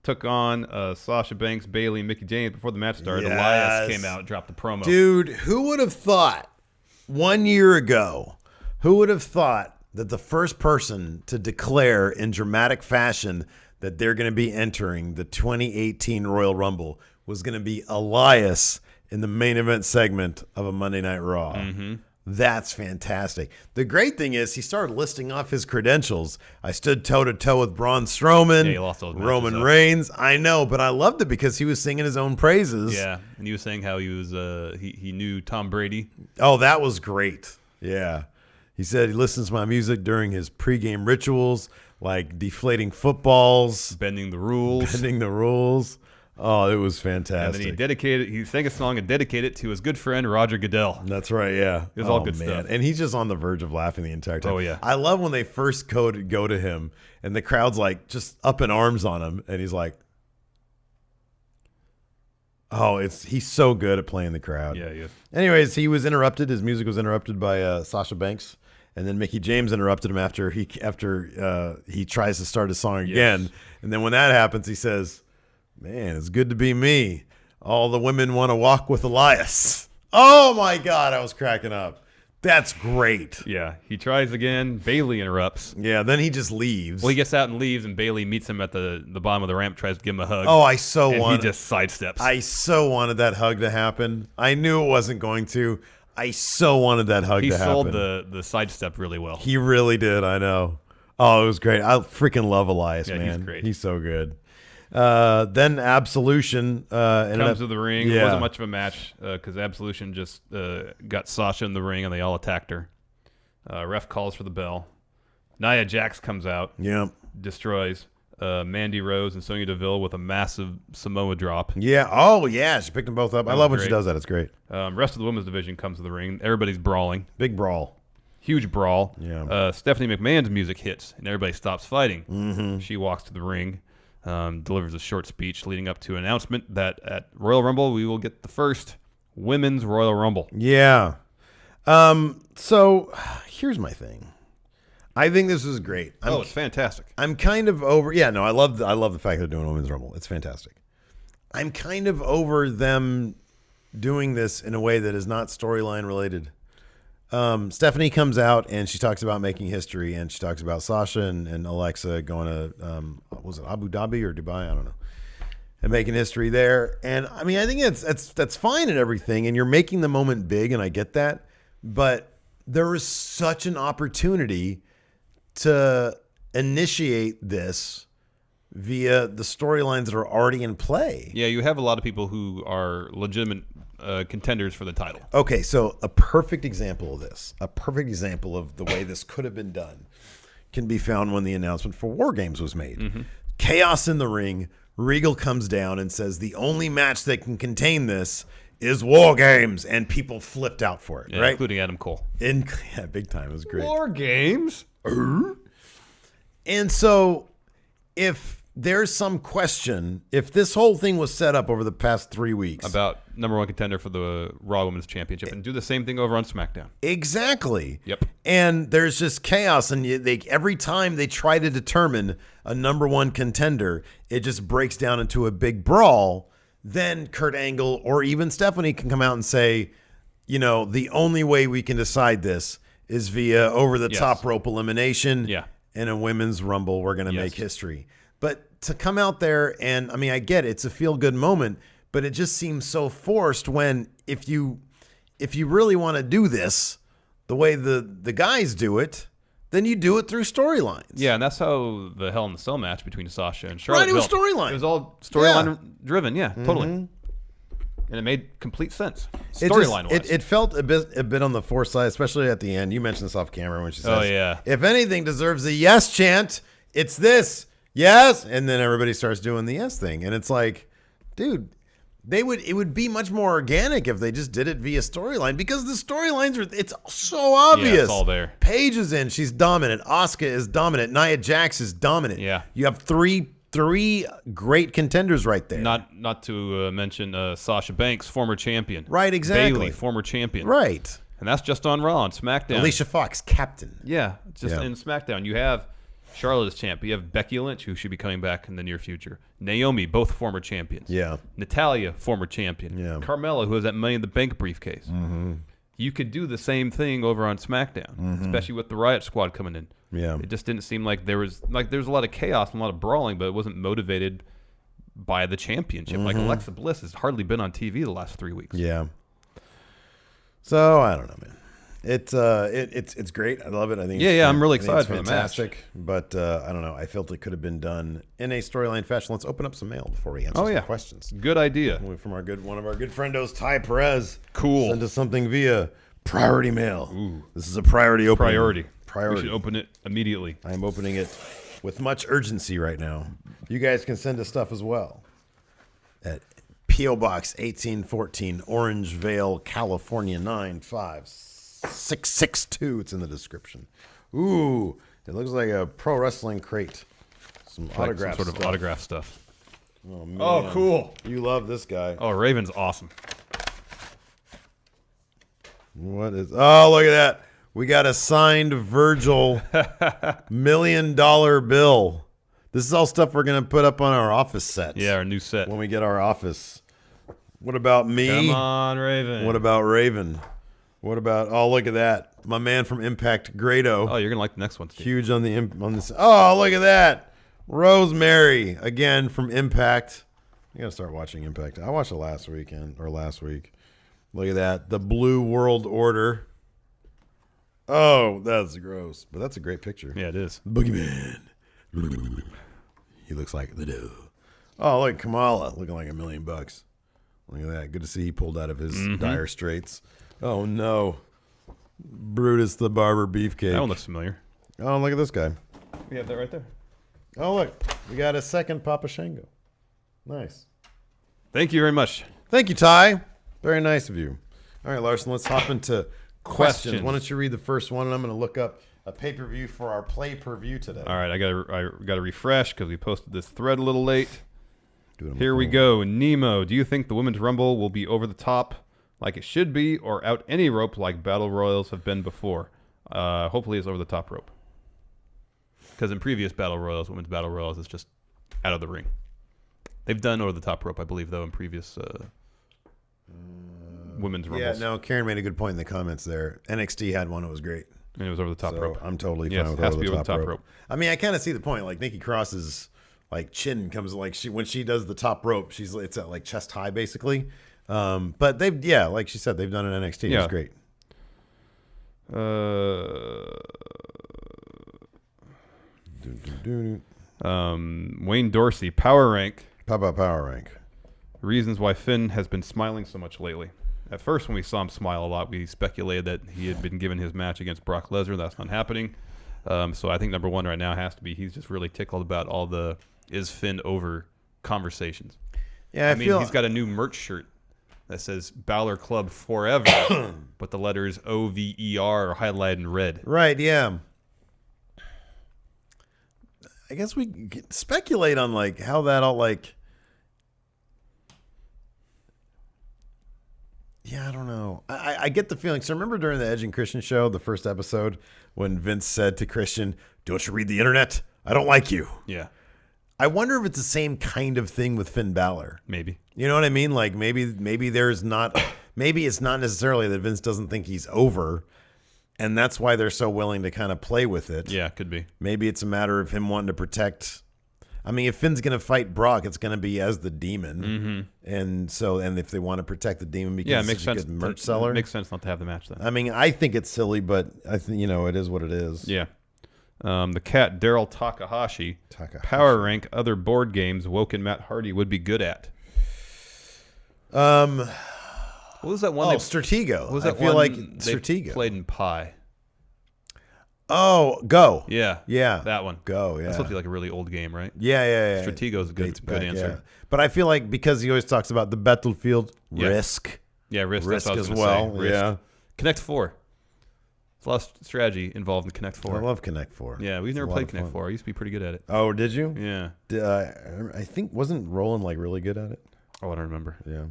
took on Sasha Banks, Bayley, and Mickie James. Before the match started, Elias came out, dropped the promo. Dude, who would have thought 1 year ago? Who would have thought that the first person to declare in dramatic fashion that they're going to be entering the 2018 Royal Rumble was going to be Elias in the main event segment of a Monday Night Raw? Mm-hmm. That's fantastic. The great thing is he started listing off his credentials. I stood toe-to-toe with Braun Strowman, he lost those Roman Reigns. I know, but I loved it because he was singing his own praises. Yeah, and he was saying how he was he knew Tom Brady. Oh, that was great. Yeah. He said he listens to my music during his pregame rituals, like deflating footballs. Bending the rules. Oh, it was fantastic. And then he sang a song and dedicated it to his good friend, Roger Goodell. That's right, yeah. It was all good stuff. And he's just on the verge of laughing the entire time. Oh, yeah. I love when they first go to him, and the crowd's like just up in arms on him, and he's like, he's so good at playing the crowd. Yeah, he is. Anyways, he was interrupted. His music was interrupted by Sasha Banks. And then Mickie James interrupted him after he tries to start his song again. Yes. And then when that happens, he says, "Man, it's good to be me. All the women want to walk with Elias." Oh my God, I was cracking up. That's great. Yeah, he tries again. Bayley interrupts. Yeah, then he just leaves. Well, he gets out and leaves, and Bayley meets him at the bottom of the ramp, tries to give him a hug. Oh, he just sidesteps. I so wanted that hug to happen. I knew it wasn't going to. I so wanted that hug to happen. He sold the sidestep really well. He really did, I know. Oh, it was great. I freaking love Elias, man. He's great. He's so good. Then Absolution comes to the ring. It wasn't much of a match because Absolution just got Sasha in the ring and they all attacked her. Ref calls for the bell. Nia Jax comes out. Yep. Destroys Mandy Rose and Sonya Deville with a massive Samoa drop. Yeah. Oh, yeah. She picked them both up. I love when she does that. It's great. Rest of the women's division comes to the ring. Everybody's brawling. Big brawl. Huge brawl. Yeah. Stephanie McMahon's music hits and everybody stops fighting. Mm-hmm. She walks to the ring. Delivers a short speech leading up to an announcement that at Royal Rumble we will get the first women's Royal Rumble. Yeah. So here's my thing. I think this is great. It's fantastic. I'm kind of over. Yeah, no, I love the fact they're doing women's Rumble. It's fantastic. I'm kind of over them doing this in a way that is not storyline related. Stephanie comes out and she talks about making history, and she talks about Sasha and Alexa going to was it Abu Dhabi or Dubai? I don't know, and making history there. And I mean, I think that's fine and everything, and you're making the moment big, and I get that. But there is such an opportunity to initiate this via the storylines that are already in play. Yeah, you have a lot of people who are legitimate contenders for the title. Okay, so a perfect example of this, a perfect example of the way this could have been done. can be found when the announcement for War Games was made. Chaos in the ring. Regal comes down and says the only match that can contain this is War Games, and people flipped out for it, right? Including Adam Cole. Yeah, big time. It was great. War Games? And so if there's some question, if this whole thing was set up over the past 3 weeks. About number one contender for the Raw Women's Championship, and do the same thing over on SmackDown. Exactly. Yep. And there's just chaos, and every time they try to determine a number one contender, it just breaks down into a big brawl. Then Kurt Angle or even Stephanie can come out and say, the only way we can decide this is via over-the-top rope elimination. Yeah. And a women's rumble. We're going to make history. But to come out there and, I get it, it's a feel-good moment, but it just seems so forced when if you really want to do this the way the guys do it, then you do it through storylines. Yeah, and that's how the Hell in the Cell match between Sasha and Charlotte. Right, it was storyline. It was all storyline driven. Yeah, totally. And it made complete sense. Storyline-wise. It felt a bit on the force side, especially at the end. You mentioned this off camera when she says, "Oh yeah, if anything deserves a yes chant, it's this yes," and then everybody starts doing the yes thing, and it's like, dude. It would be much more organic if they just did it via storyline, because the storylines it's so obvious. Yeah, it's all there. Paige is in, she's dominant. Asuka is dominant. Nia Jax is dominant. Yeah. You have three great contenders right there. Not to mention Sasha Banks, former champion. Right, exactly. Bayley, former champion. Right. And that's just on Raw. On SmackDown, Alicia Fox, captain. Yeah, just in SmackDown, you have Charlotte as champ. You have Becky Lynch, who should be coming back in the near future. Naomi, both former champions. Yeah. Natalya, former champion. Yeah. Carmella, who has that Money in the Bank briefcase. You could do the same thing over on SmackDown, especially with the Riot Squad coming in. Yeah. It just didn't seem like there was a lot of chaos and a lot of brawling, but it wasn't motivated by the championship. Like Alexa Bliss has hardly been on TV the last 3 weeks. Yeah. So I don't know, man. It's great. I love it. I think I'm really excited for the match. Fantastic, but I don't know. I felt it could have been done in a storyline fashion. Let's open up some mail before we answer some questions. Good idea. From one of our good friendos, Ty Perez. Cool. Send us something via priority mail. Ooh. This is a priority opening. Priority. We should open it immediately. I am opening it with much urgency right now. You guys can send us stuff as well at P.O. Box 1814, Orangevale, California 95662. It's in the description. Ooh, it looks like a pro wrestling crate. Some autograph some sort of autograph stuff. Oh, man. Oh, cool. You love this guy. Oh, Raven's awesome. What is... Oh, look at that. We got a signed Virgil $1 million bill. This is all stuff we're going to put up on our office set. Yeah, our new set. When we get our office. What about me? Come on, Raven. What about Raven? What about... Oh, look at that. My man from Impact, Grado. Oh, you're going to like the next one, Steve. Huge on this. Oh, look at that. Rosemary, again, from Impact. You got to start watching Impact. I watched it last week. Look at that. The Blue World Order. Oh, that's gross. But that's a great picture. Yeah, it is. Boogeyman. He looks like the dude. Oh, look, Kamala looking like $1 million. Look at that. Good to see he pulled out of his dire straits. Oh, no. Brutus the Barber Beefcake. That one looks familiar. Oh, look at this guy. We have that right there. Oh, look. We got a second Papa Shango. Nice. Thank you very much. Thank you, Ty. Very nice of you. All right, Larson, let's hop into questions. Why don't you read the first one, and I'm going to look up a pay-per-view for our play-per-view today. All right, I got to refresh because we posted this thread a little late. Here we go. Nemo, do you think the Women's Rumble will be over the top like it should be, or out any rope like Battle Royals have been before? Hopefully it's over the top rope. Because in previous Battle Royals, Women's Battle Royals, it's just out of the ring. They've done over the top rope, I believe, though, in previous Women's Rumbles. Yeah, no, Karen made a good point in the comments there. NXT had one that was great. And it was over the top rope. I'm totally fine with it has over to be the over the top rope. I mean, I kind of see the point. Like Nikki Cross's chin comes when she does the top rope, it's at like chest high basically. But like she said, they've done it in NXT. Yeah. It's great. Wayne Dorsey, Power Rank. Power Rank. Reasons why Finn has been smiling so much lately. At first, when we saw him smile a lot, we speculated that he had been given his match against Brock Lesnar. That's not happening. So I think number one right now has to be he's just really tickled about all the is Finn over conversations. Yeah, I mean, he's got a new merch shirt that says Balor Club Forever, but the letters OVER are highlighted in red. Right, yeah. I guess we can speculate on like how that all like. Yeah, I don't know. I get the feeling. So remember during the Edge and Christian show, the first episode, when Vince said to Christian, "Don't you read the internet? I don't like you." Yeah. I wonder if it's the same kind of thing with Finn Balor. Maybe. You know what I mean? Like maybe there's not. Maybe it's not necessarily that Vince doesn't think he's over, and that's why they're so willing to kind of play with it. Yeah, could be. Maybe it's a matter of him wanting to protect. I mean, if Finn's going to fight Brock, it's going to be as the demon, and if they want to protect the demon because it makes it's a sense. good merch seller, It makes sense not to have the match then. I mean, I think it's silly, but I think it is what it is. Yeah. The cat Daryl Takahashi. Power rank other board games Woke and Matt Hardy would be good at. What was that one? Stratego. What was that I feel one like they Stratego played in Pi? Oh, Go. Yeah. Yeah. That one. Go. Yeah. That's supposed to be like a really old game, right? Yeah. Stratego's a good answer. Yeah. But I feel like because he always talks about the battlefield, Risk. Yeah, Risk. Risk that's what I was as gonna well. say. Risk. Yeah. Connect 4. There's a lot of strategy involved in Connect 4. I love Connect 4. Yeah, we've never played Connect 4. I used to be pretty good at it. Oh, did you? Yeah. I think wasn't Roland like really good at it? Oh, I don't remember. Yeah.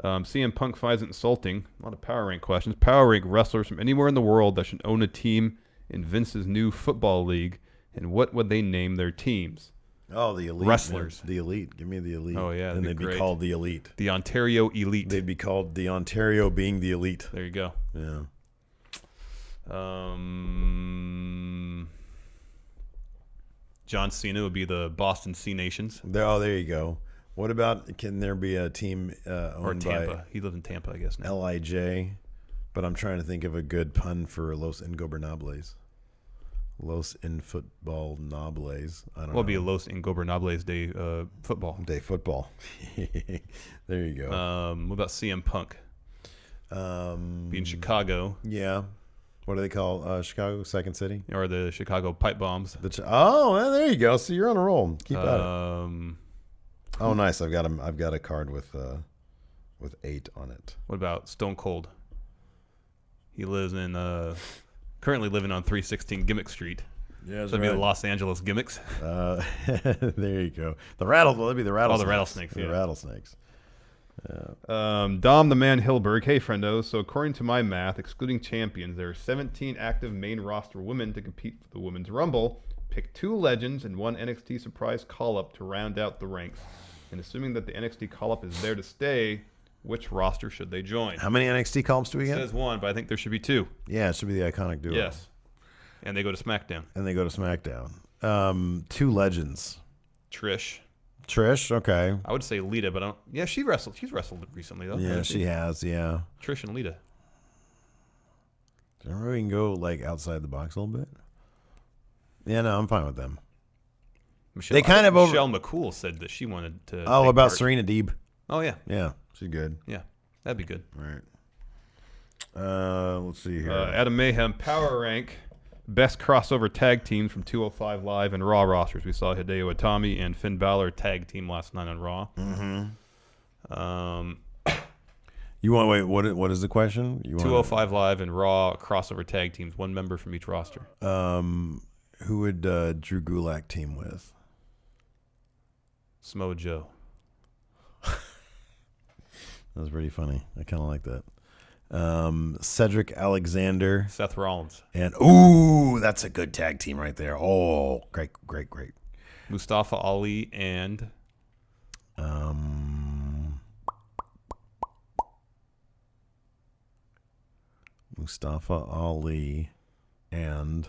CM Punk finds it insulting. A lot of power rank questions. Power rank wrestlers from anywhere in the world that should own a team in Vince's new football league, and what would they name their teams? Oh, the elite wrestlers. Man. The elite. Give me the elite. Oh yeah, and they'd be called the elite. The Ontario Elite. They'd be called the Ontario being the elite. There you go. Yeah. John Cena would be the Boston Sea Nations. There you go. What about, can there be a team owned Tampa? by He lives in Tampa, I guess now. LIJ? But I'm trying to think of a good pun for Los Ingobernables. Los Infutbolnables. I don't know. Well, it'd be a Los Ingobernables Day football. Day football. There you go. What about CM Punk? Be in Chicago. Yeah. What do they call Chicago? Second City? Or the Chicago Pipe Bombs. Well, there you go. So you're on a roll. Keep at it. Oh, nice. I've got a card with 8 on it. What about Stone Cold? He lives in currently living on 316 Gimmick Street. Yeah, so that'd be the Los Angeles Gimmicks. There you go. That'd be the rattlesnakes. Oh, the rattlesnakes. Yeah. The rattlesnakes. Dom the Man Hilberg. Hey, friendo. So according to my math, excluding champions, there are 17 active main roster women to compete for the Women's Rumble. Pick 2 legends and 1 NXT surprise call-up to round out the ranks. And assuming that the NXT call-up is there to stay, which roster should they join? How many NXT call-ups do we get? It says 1, but I think there should be 2. Yeah, it should be the Iconic Duo. Yes. And they go to SmackDown. 2 legends. Trish. Okay. I would say Lita, but I don't. Yeah, she wrestled. She's wrestled recently though. Yeah, she has. Yeah. Trish and Lita. Do you remember we can go like outside the box a little bit? Yeah, no, I'm fine with them. Michelle McCool said that she wanted to. Oh, about part. Serena Deeb. Oh yeah. Yeah, she's good. Yeah, that'd be good. All right. Let's see here. Adam Mayhem Power Rank. Best crossover tag teams from 205 Live and Raw rosters. We saw Hideo Itami and Finn Balor tag team last night on Raw. Mm-hmm. You want what is the question? 205 Live and Raw crossover tag teams. 1 member from each roster. Who would Drew Gulak team with? Samoa Joe. That was pretty funny. I kind of like that. Cedric Alexander, Seth Rollins, and that's a good tag team right there. Oh, great. Mustafa Ali and Mustafa Ali and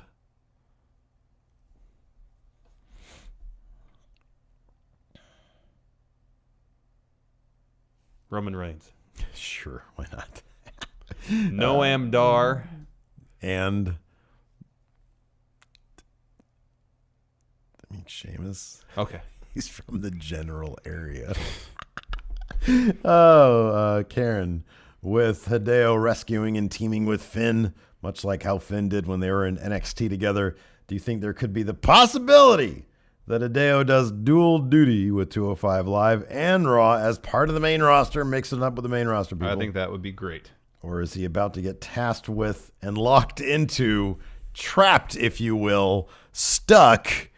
Roman Reigns. Sure, why not? Noam Dar and Sheamus. Okay, he's from the general area. Karen with Hideo rescuing and teaming with Finn, much like how Finn did when they were in NXT together. Do you think there could be the possibility that Hideo does dual duty with 205 Live and Raw as part of the main roster, mixing it up with the main roster people? I think that would be great. Or is he about to get tasked with and locked into, trapped, if you will, stuck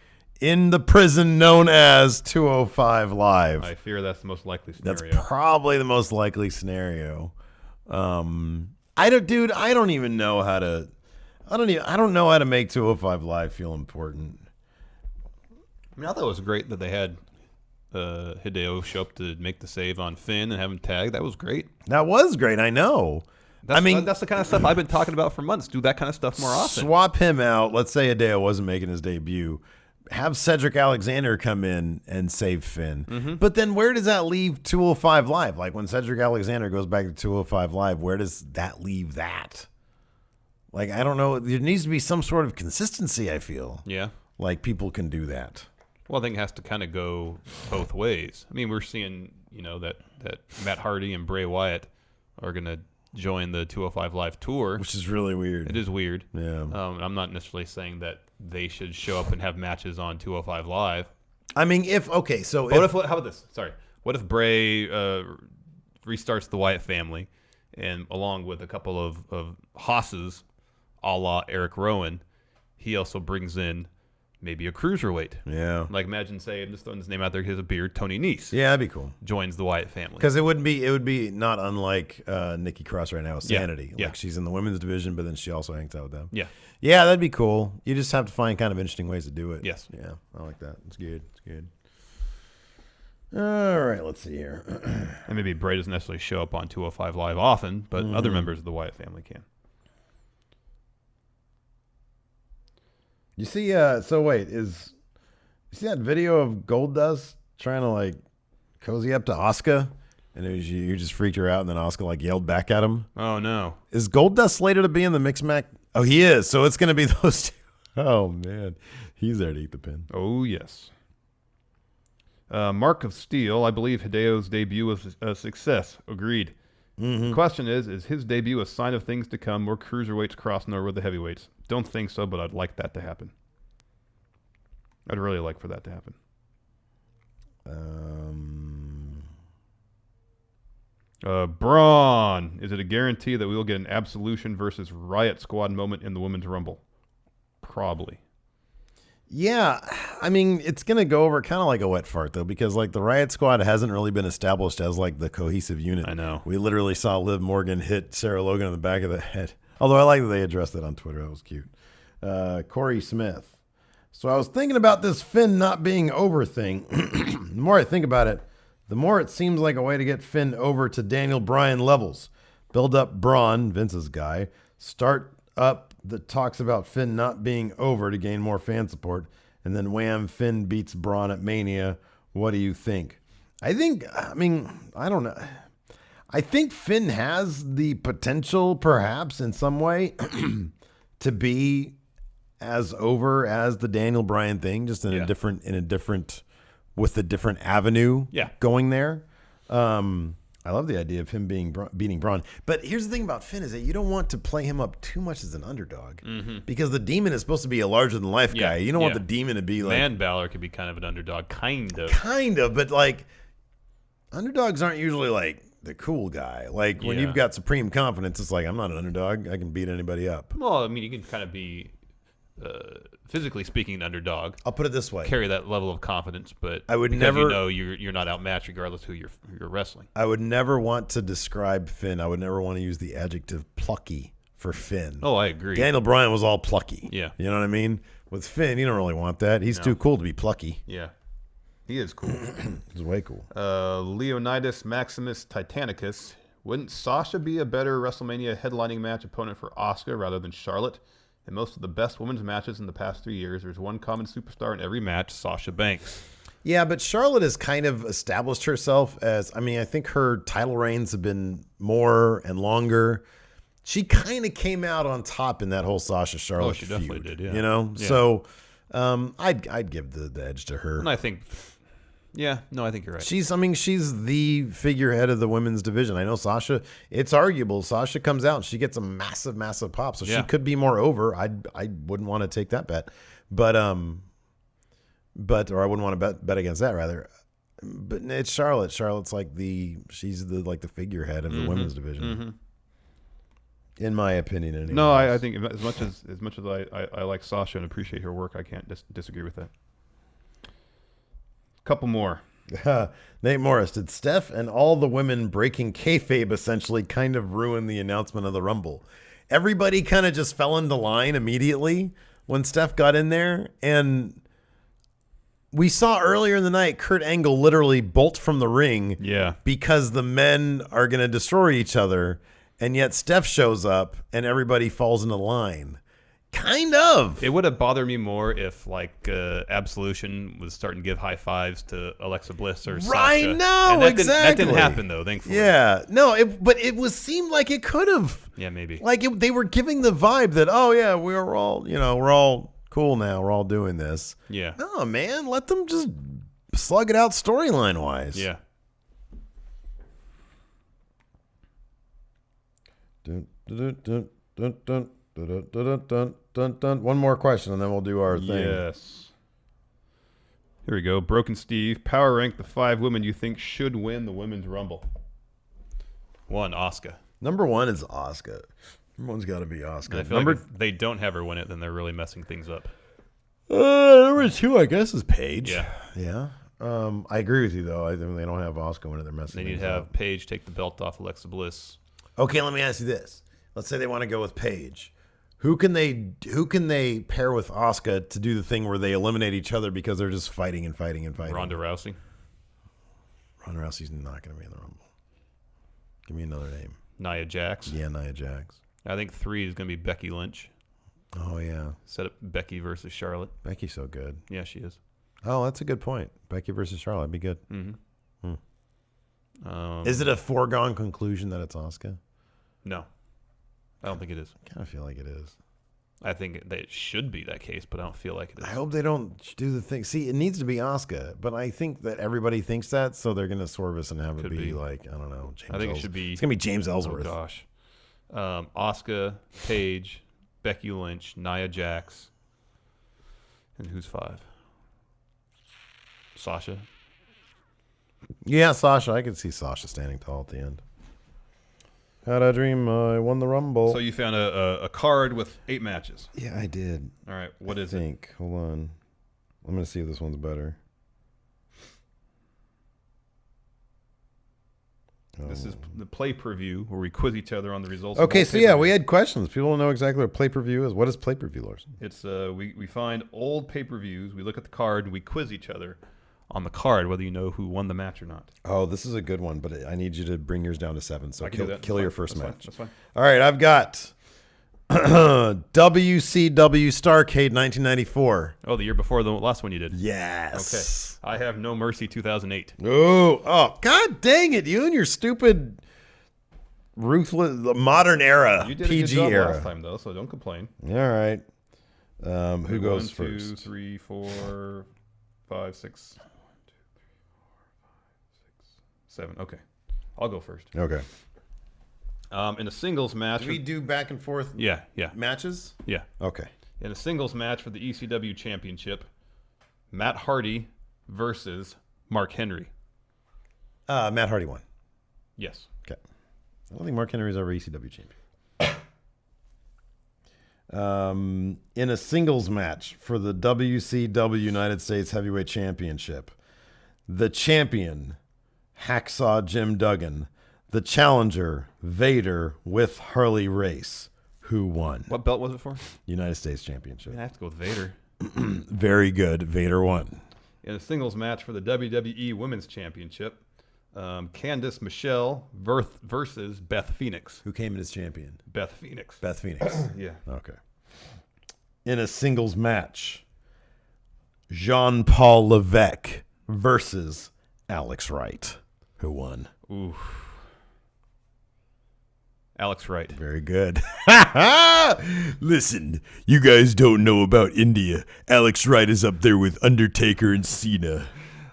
in the prison known as 205 Live? I fear that's the most likely scenario. That's probably the most likely scenario. I don't even know how to. I don't know how to make 205 Live feel important. I mean, I thought it was great that they had Hideo show up to make the save on Finn and have him tag. That was great. That was great. I know. That's the kind of stuff I've been talking about for months. Do that kind of stuff more often. Swap him out. Let's say Hideo wasn't making his debut. Have Cedric Alexander come in and save Finn. Mm-hmm. But then where does that leave 205 Live? Like when Cedric Alexander goes back to 205 Live, where does that leave that? Like, I don't know. There needs to be some sort of consistency, I feel. Yeah. Like people can do that. Well, I think it has to kind of go both ways. I mean, we're seeing, that Matt Hardy and Bray Wyatt are going to join the 205 Live tour. Which is really weird. It is weird. Yeah. I'm not necessarily saying that they should show up and have matches on 205 Live. I mean, how about this? Sorry. What if Bray restarts the Wyatt family and along with a couple of hosses a la Eric Rowan, he also brings in maybe a cruiserweight. Yeah. Like imagine, say, I'm just throwing his name out there, he has a beard, Tony Nese. Yeah, that'd be cool. Joins the Wyatt family. Because it would be not unlike Nikki Cross right now with Sanity. Yeah. Like she's in the women's division, but then she also hangs out with them. Yeah. Yeah, that'd be cool. You just have to find kind of interesting ways to do it. Yes. Yeah, I like that. It's good. All right, let's see here. And maybe Bray doesn't necessarily show up on 205 Live often, but other members of the Wyatt family can. You see, you see that video of Goldust trying to like cozy up to Asuka, and you just freaked her out, and then Asuka like yelled back at him? Oh no! Is Goldust slated to be in the mixed match? Oh, he is. So it's going to be those two. Oh man, he's there to eat the pin. Oh yes. Mark of Steel, I believe Hideo's debut was a success. Agreed. Mm-hmm. The question is his debut a sign of things to come, more cruiserweights crossing over with the heavyweights? Don't think so, but I'd like that to happen. I'd really like for that to happen. Braun, is it a guarantee that we will get an Absolution versus Riot Squad moment in the Women's Rumble? Probably. Yeah, I mean, it's going to go over kind of like a wet fart, though, because like the Riot Squad hasn't really been established as like the cohesive unit. I know. We literally saw Liv Morgan hit Sarah Logan in the back of the head. Although I like that they addressed that on Twitter. That was cute. Corey Smith. So I was thinking about this Finn not being over thing. The more I think about it, the more it seems like a way to get Finn over to Daniel Bryan levels. Build up Braun, Vince's guy. Start up that talks about Finn not being over to gain more fan support. And then wham, Finn beats Braun at Mania. What do you think? I don't know. I think Finn has the potential, perhaps, in some way, to be as over as the Daniel Bryan thing, just with a different avenue going there. I love the idea of him beating Braun. But here's the thing about Finn is that you don't want to play him up too much as an underdog because the Demon is supposed to be a larger-than-life guy. You don't want the Demon to be like... Man, Balor could be kind of an underdog, kind of. Kind of, but like underdogs aren't usually like the cool guy. Like when you've got supreme confidence, it's like, I'm not an underdog. I can beat anybody up. Well, I mean, you can kind of be... physically speaking, an underdog. I'll put it this way: carry that level of confidence, but I would never, you're not outmatched regardless who you're wrestling. I would never want to describe Finn. I would never want to use the adjective plucky for Finn. Oh, I agree. Daniel Bryan was all plucky. Yeah, you know what I mean. With Finn, you don't really want that. He's too cool to be plucky. Yeah, he is cool. He's way cool. Leonidas Maximus Titanicus. Wouldn't Sasha be a better WrestleMania headlining match opponent for Asuka rather than Charlotte? In most of the best women's matches in the past 3 years, there's one common superstar in every match, Sasha Banks. Yeah, but Charlotte has kind of established herself as, I think her title reigns have been more and longer. She kind of came out on top in that whole Sasha Charlotte feud. Oh, she definitely did, yeah. You know? Yeah. So I'd give the edge to her. And I think... Yeah, no, I think you're right. She's the figurehead of the women's division. I know Sasha, it's arguable. Sasha comes out and she gets a massive, massive pop. So she could be more over. I wouldn't want to take that bet. But or I wouldn't want to bet against that rather. But it's Charlotte. Charlotte's like she's the figurehead of the women's division. Mm-hmm. In my opinion, anyway. No, I think as much as I like Sasha and appreciate her work, I can't disagree with that. Couple more. Nate Morris, did Steph and all the women breaking kayfabe essentially kind of ruin the announcement of the Rumble? Everybody kind of just fell into line immediately when Steph got in there, and we saw earlier in the night Kurt Angle literally bolt from the ring because the men are going to destroy each other, and yet Steph shows up and everybody falls into line. Kind of. It would have bothered me more if Absolution was starting to give high fives to Alexa Bliss or Sasha. Rhyno, exactly. That didn't happen though, thankfully. Yeah, no, but it seemed like it could have. Yeah, maybe. They were giving the vibe that we're all cool now. We're all doing this. Yeah. No, man, let them just slug it out storyline wise. Yeah. Dun, dun, dun, dun, dun. Dun, dun, dun, dun, dun. One more question, and then we'll do our thing. Yes. Here we go. Broken Steve. Power rank the 5 women you think should win the Women's Rumble. 1, Asuka. Number 1 is Asuka. Number 1's got to be Asuka. And I feel like if they don't have her win it, then they're really messing things up. Number 2, I guess, is Paige. Yeah. Yeah. I agree with you, though. I think they don't have Asuka win it. They're messing They need things to have up. Paige take the belt off Alexa Bliss. Okay, let me ask you this. Let's say they want to go with Paige. Who can they pair with Asuka to do the thing where they eliminate each other because they're just fighting and fighting and fighting? Ronda Rousey. Ronda Rousey's not going to be in the Rumble. Give me another name. Nia Jax. Yeah, Nia Jax. I think 3 is going to be Becky Lynch. Oh, yeah. Set up Becky versus Charlotte. Becky's so good. Yeah, she is. Oh, that's a good point. Becky versus Charlotte would be good. Mm-hmm. Is it a foregone conclusion that it's Asuka? No. I don't think it is. I kind of feel like it is. I think that it should be that case, but I don't feel like it is. I hope they don't do the thing. See, it needs to be Asuka, but I think that everybody thinks that, so they're going to swerve us and have it be like, I don't know, James I think it should be. It's going to be James Ellsworth. Oh, gosh. Asuka, Paige, Becky Lynch, Nia Jax. And who's 5? Sasha. Yeah, Sasha. I could see Sasha standing tall at the end. Had a dream I won the Rumble. So you found a card with 8 matches. Yeah, I did. All right, what is it? Hold on. I'm going to see if this one's better. This is the play-per-view where we quiz each other on the results. Okay, so yeah, we had questions. People don't know exactly what play-per-view is. What is play-per-view, Larson? It's we find old pay-per-views, we look at the card, and we quiz each other on the card whether you know who won the match or not. Oh, this is a good one, but I need you to bring yours down to 7. So kill your first match. That's fine. All right, I've got WCW Starrcade 1994. Oh, the year before the last one you did. Yes. Okay. I have No Mercy 2008. Oh, God dang it. You and your stupid ruthless modern era You did PG a good job era. last time, though, so don't complain. All right. Who goes 1, 2, first? 3, 4, 5, 6. 1, 2, 3, 4, 5, 6, 7. Okay. I'll go first. Okay. In a singles match. Do we do back and forth Yeah. matches? Yeah. Okay. In a singles match for the ECW Championship, Matt Hardy versus Mark Henry. Matt Hardy won. Yes. Okay. I don't think Mark Henry's ever ECW champion. In a singles match for the WCW United States Heavyweight Championship, the champion, Hacksaw Jim Duggan, the challenger, Vader with Harley Race. Who won? What belt was it for? United States Championship. I have to go with Vader. Very good. Vader won. In a singles match for the WWE Women's Championship, Candice Michelle versus Beth Phoenix. Who came in as champion? Beth Phoenix. Beth Phoenix. Yeah. Okay. In a singles match, Jean-Paul Levesque versus Alex Wright. Who won? Ooh. Alex Wright. Very good. Listen, you guys don't know about India. Alex Wright is up there with Undertaker and Cena.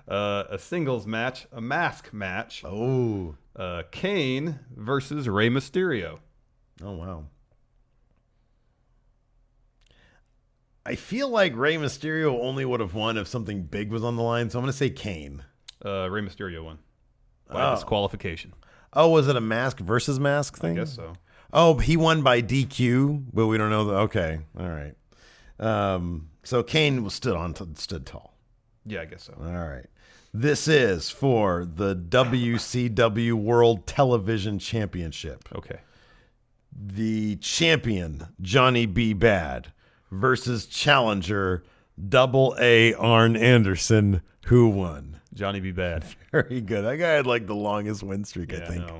A singles match, a mask match. Oh. Kane versus Rey Mysterio. Oh, wow. I feel like Rey Mysterio only would have won if something big was on the line, so I'm going to say Kane. Rey Mysterio won by disqualification. Oh, was it a mask versus mask thing? I guess so. Oh, he won by DQ, but we don't know. Okay, all right. So Kane stood tall. Yeah, I guess so. All right. This is for the WCW World Television Championship. Okay. The champion, Johnny B. Bad, versus challenger, Double A. Arn Anderson, who won? Johnny B. Bad. Very good. That guy had like the longest win streak, I think.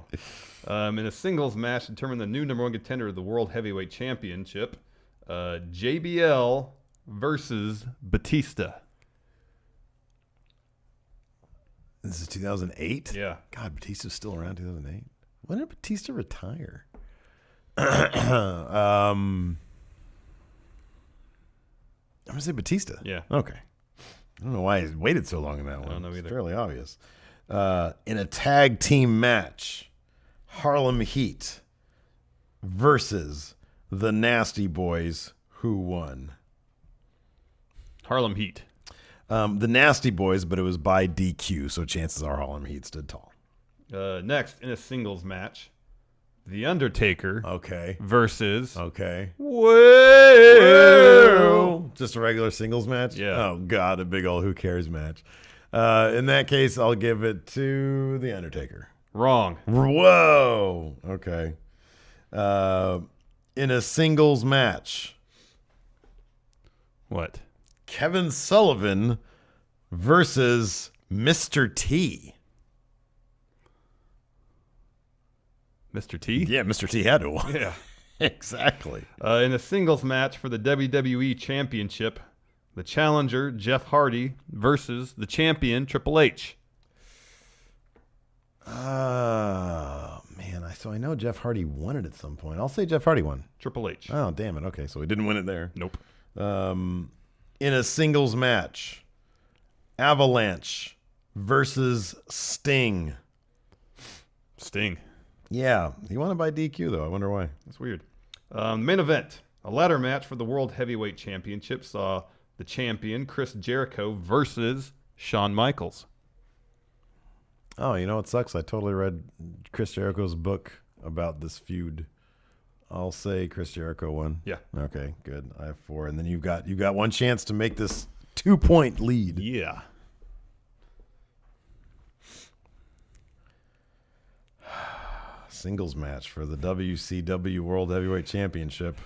In a singles match, determine the new number one contender of the World Heavyweight Championship, JBL versus Batista. This is 2008? Yeah. God, Batista's still around 2008. When did Batista retire? I'm going to say Batista. Yeah. Okay. I don't know why he waited so long in that one. I don't know either. It's fairly obvious. In a tag team match, Harlem Heat versus the Nasty Boys, who won? Harlem Heat. The Nasty Boys, but it was by DQ, so chances are Harlem Heat stood tall. Next, in a singles match, The Undertaker Okay. versus Okay. Whoa! Just a regular singles match? Yeah. Oh, God, a big old who cares match. In that case, I'll give it to The Undertaker. Wrong. Whoa. Okay. In a singles match, What? Kevin Sullivan versus Mr. T. Mr. T? Yeah, Mr. T had to win. Yeah. Exactly. In a singles match for the WWE Championship, the challenger, Jeff Hardy, versus the champion, Triple H. Man, so I know Jeff Hardy won it at some point. I'll say Jeff Hardy won. Triple H. Oh, damn it. Okay, so he didn't win it there. Nope. In a singles match, Avalanche versus Sting. Sting. Yeah, he won it by DQ, though. I wonder why. That's weird. Main event. A ladder match for the World Heavyweight Championship saw the champion, Chris Jericho, versus Shawn Michaels. Oh, you know what sucks? I totally read Chris Jericho's book about this feud. I'll say Chris Jericho won. Yeah. Okay, good. I have 4. And then you got one chance to make this 2-point lead. Yeah. Singles match for the WCW World Heavyweight Championship.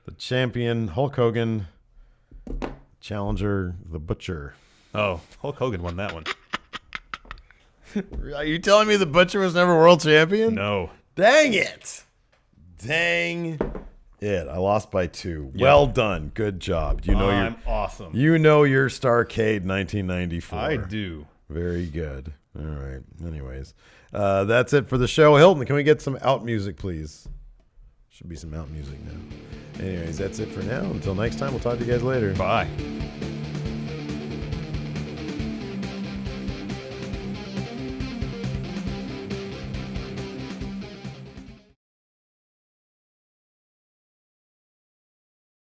The champion, Hulk Hogan. Challenger, The Butcher. Oh, Hulk Hogan won that one. Are you telling me The Butcher was never world champion? No. Dang it. Dang it. I lost by 2. Yep. Well done. Good job. I'm awesome. You know your Starrcade 1994. I do. Very good. All right. Anyways, that's it for the show. Hilton, can we get some out music, please? Should be some out music now. Anyways, that's it for now. Until next time, we'll talk to you guys later. Bye.